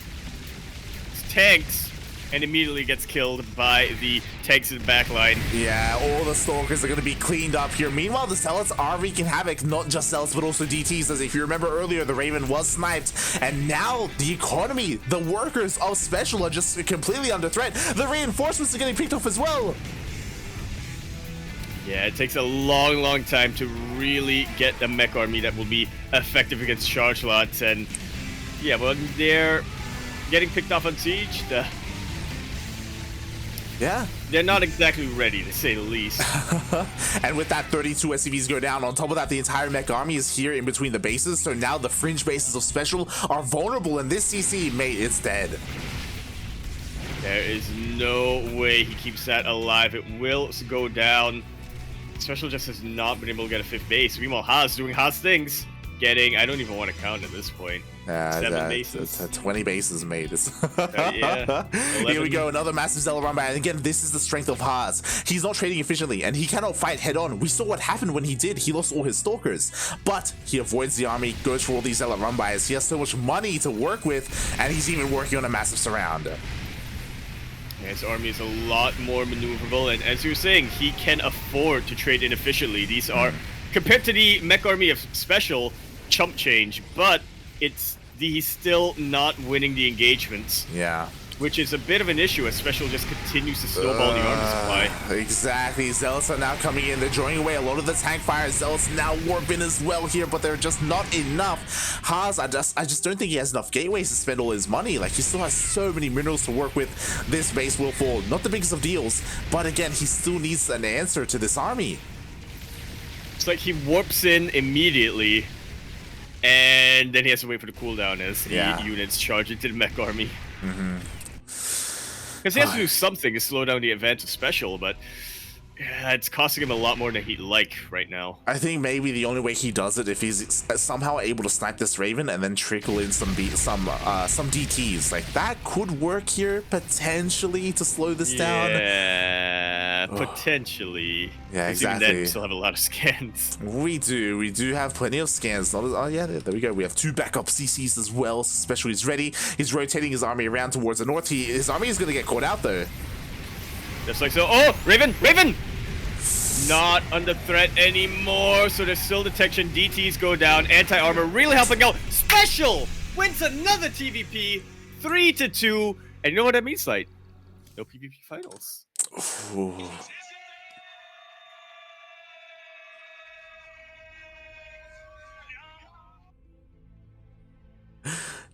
tanks, and immediately gets killed by the tanks in the backline.
Yeah, all the Stalkers are going to be cleaned up here. Meanwhile, the Zealots are wreaking havoc, not just Zealots, but also DTs, as if you remember earlier, the Raven was sniped, and now the economy, the workers of SpeCial are just completely under threat. The reinforcements are getting picked off as well.
Yeah, it takes a long time to really get a mech army that will be effective against charge lots, and yeah, well, they're getting picked off on siege.
Yeah.
They're not exactly ready, to say the least.
And with that, 32 SCVs go down. On top of that, the entire mech army is here in between the bases, so now the fringe bases of SpeCial are vulnerable, and this CC, mate, it's dead.
There is no way he keeps that alive. It will go down. SpeCial just has not been able to get a 5th base. Meanwhile, Haas doing Haas things. Getting, I don't even want to count at this point. 7 bases.
20 bases, mate.
Yeah.
Here we go, another massive Zealot run by. And again, this is the strength of Haas. He's not trading efficiently, and he cannot fight head on. We saw what happened when he did. He lost all his Stalkers. But he avoids the army, goes for all these Zealot run bys. He has so much money to work with, and he's even working on a massive surround.
Yeah, his army is a lot more maneuverable, and as you were saying, he can afford to trade inefficiently. These are, compared to the mech army of SpeCial, chump change, but he's still not winning the engagements.
Yeah.
Which is a bit of an issue as SpeCial just continues to snowball the armor supply.
Exactly. Zealots are now coming in. They're drawing away a lot of the tank fire. Zealots now warp in as well here, but they're just not enough. Haas, I just don't think he has enough gateways to spend all his money. Like, he still has so many minerals to work with. This base will fall. Not the biggest of deals, but again, he still needs an answer to this army.
It's like he warps in immediately, and then he has to wait for the cooldown as the units charge into the mech army. Because he has to do something to slow down the advance of SpeCial, but yeah, it's costing him a lot more than he'd like right now.
I think maybe the only way he does it if he's somehow able to snipe this Raven and then trickle in some DTs. Like, that could work here potentially to slow this down.
Yeah, potentially.
Yeah,
exactly.
exactly.
Then we still have a lot of scans.
We do have plenty of scans. Oh yeah, there we go. We have 2 backup CCs as well. SpeCial is ready. He's rotating his army around towards the north. His army is going to get caught out though.
Just like so. Oh, Raven! Not under threat anymore, so there's still detection. DTs go down. Anti-armor really helping out. SpeCial wins another TVP, 3-2. And you know what that means, like? No PvP finals.
Ooh.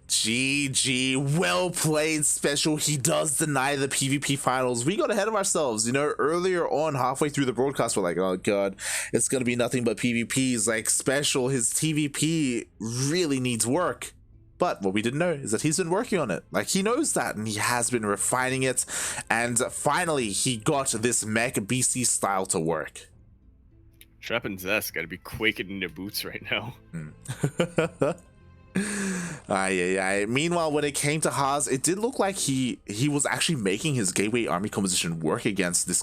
GG, well played, SpeCial. He does deny the PvP finals. We got ahead of ourselves, you know, earlier on, halfway through the broadcast, we're like, oh god, it's gonna be nothing but PvPs. Like, SpeCial, his TvP really needs work. But what we didn't know is that he's been working on it. Like, he knows that, and he has been refining it, and finally he got this mech BC style to work.
Trap and Zest gotta be quaking in their boots right now.
Meanwhile, when it came to Haas, it did look like he was actually making his gateway army composition work against this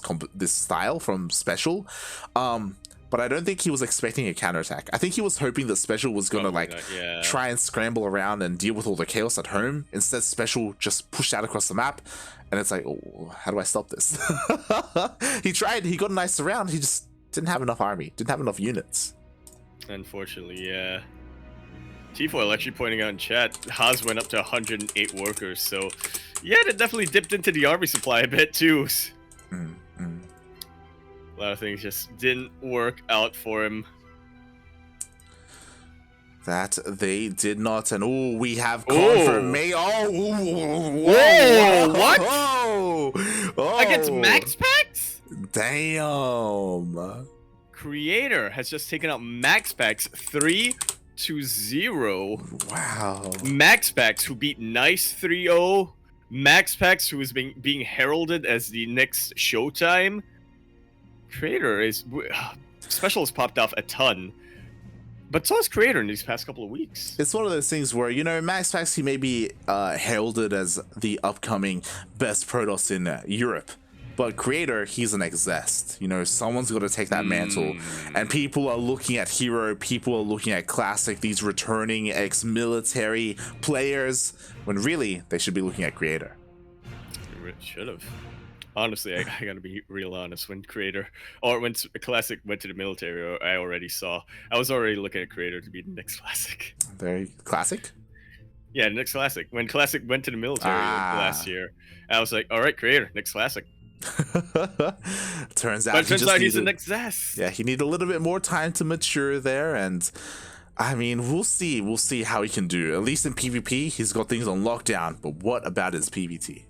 style from SpeCial. But I don't think he was expecting a counterattack. I think he was hoping that SpeCial was gonna try and scramble around and deal with all the chaos at home. Instead, SpeCial just pushed out across the map, and it's like, oh, how do I stop this? He tried. He got a nice surround. He just didn't have enough army. Didn't have enough units.
Unfortunately, yeah. T-Foil actually pointing out in chat, Haas went up to 108 workers, so yeah, that definitely dipped into the army supply a bit too. A lot of things just didn't work out for him.
That they did not, and oh, we have confirmation.
What? Against Max Packs?
Damn.
Creator has just taken out Max Packs 3-0.
Wow.
Max Packs, who beat Nice 3-0. Max Packs, who is being heralded as the next Showtime. Creator is SpeCial has popped off a ton, but so has Creator in these past couple of weeks.
It's one of those things where, you know, Max Pax, he may be heralded as the upcoming best Protoss in Europe, but Creator, he's an Zest. You know, someone's got to take that mantle, and people are looking at Hero, people are looking at Classic, these returning ex-military players, when really they should be looking at Creator.
Should have. Honestly, I gotta be real honest. When Classic went to the military, I was already looking at Creator to be the next Classic.
Very Classic?
Yeah, next Classic. When Classic went to the military last year, I was like, all right, Creator, next Classic.
Turns out
he's the next Zest.
Yeah, he needed a little bit more time to mature there, and I mean, we'll see how he can do. At least in PvP, he's got things on lockdown, but what about his PvT?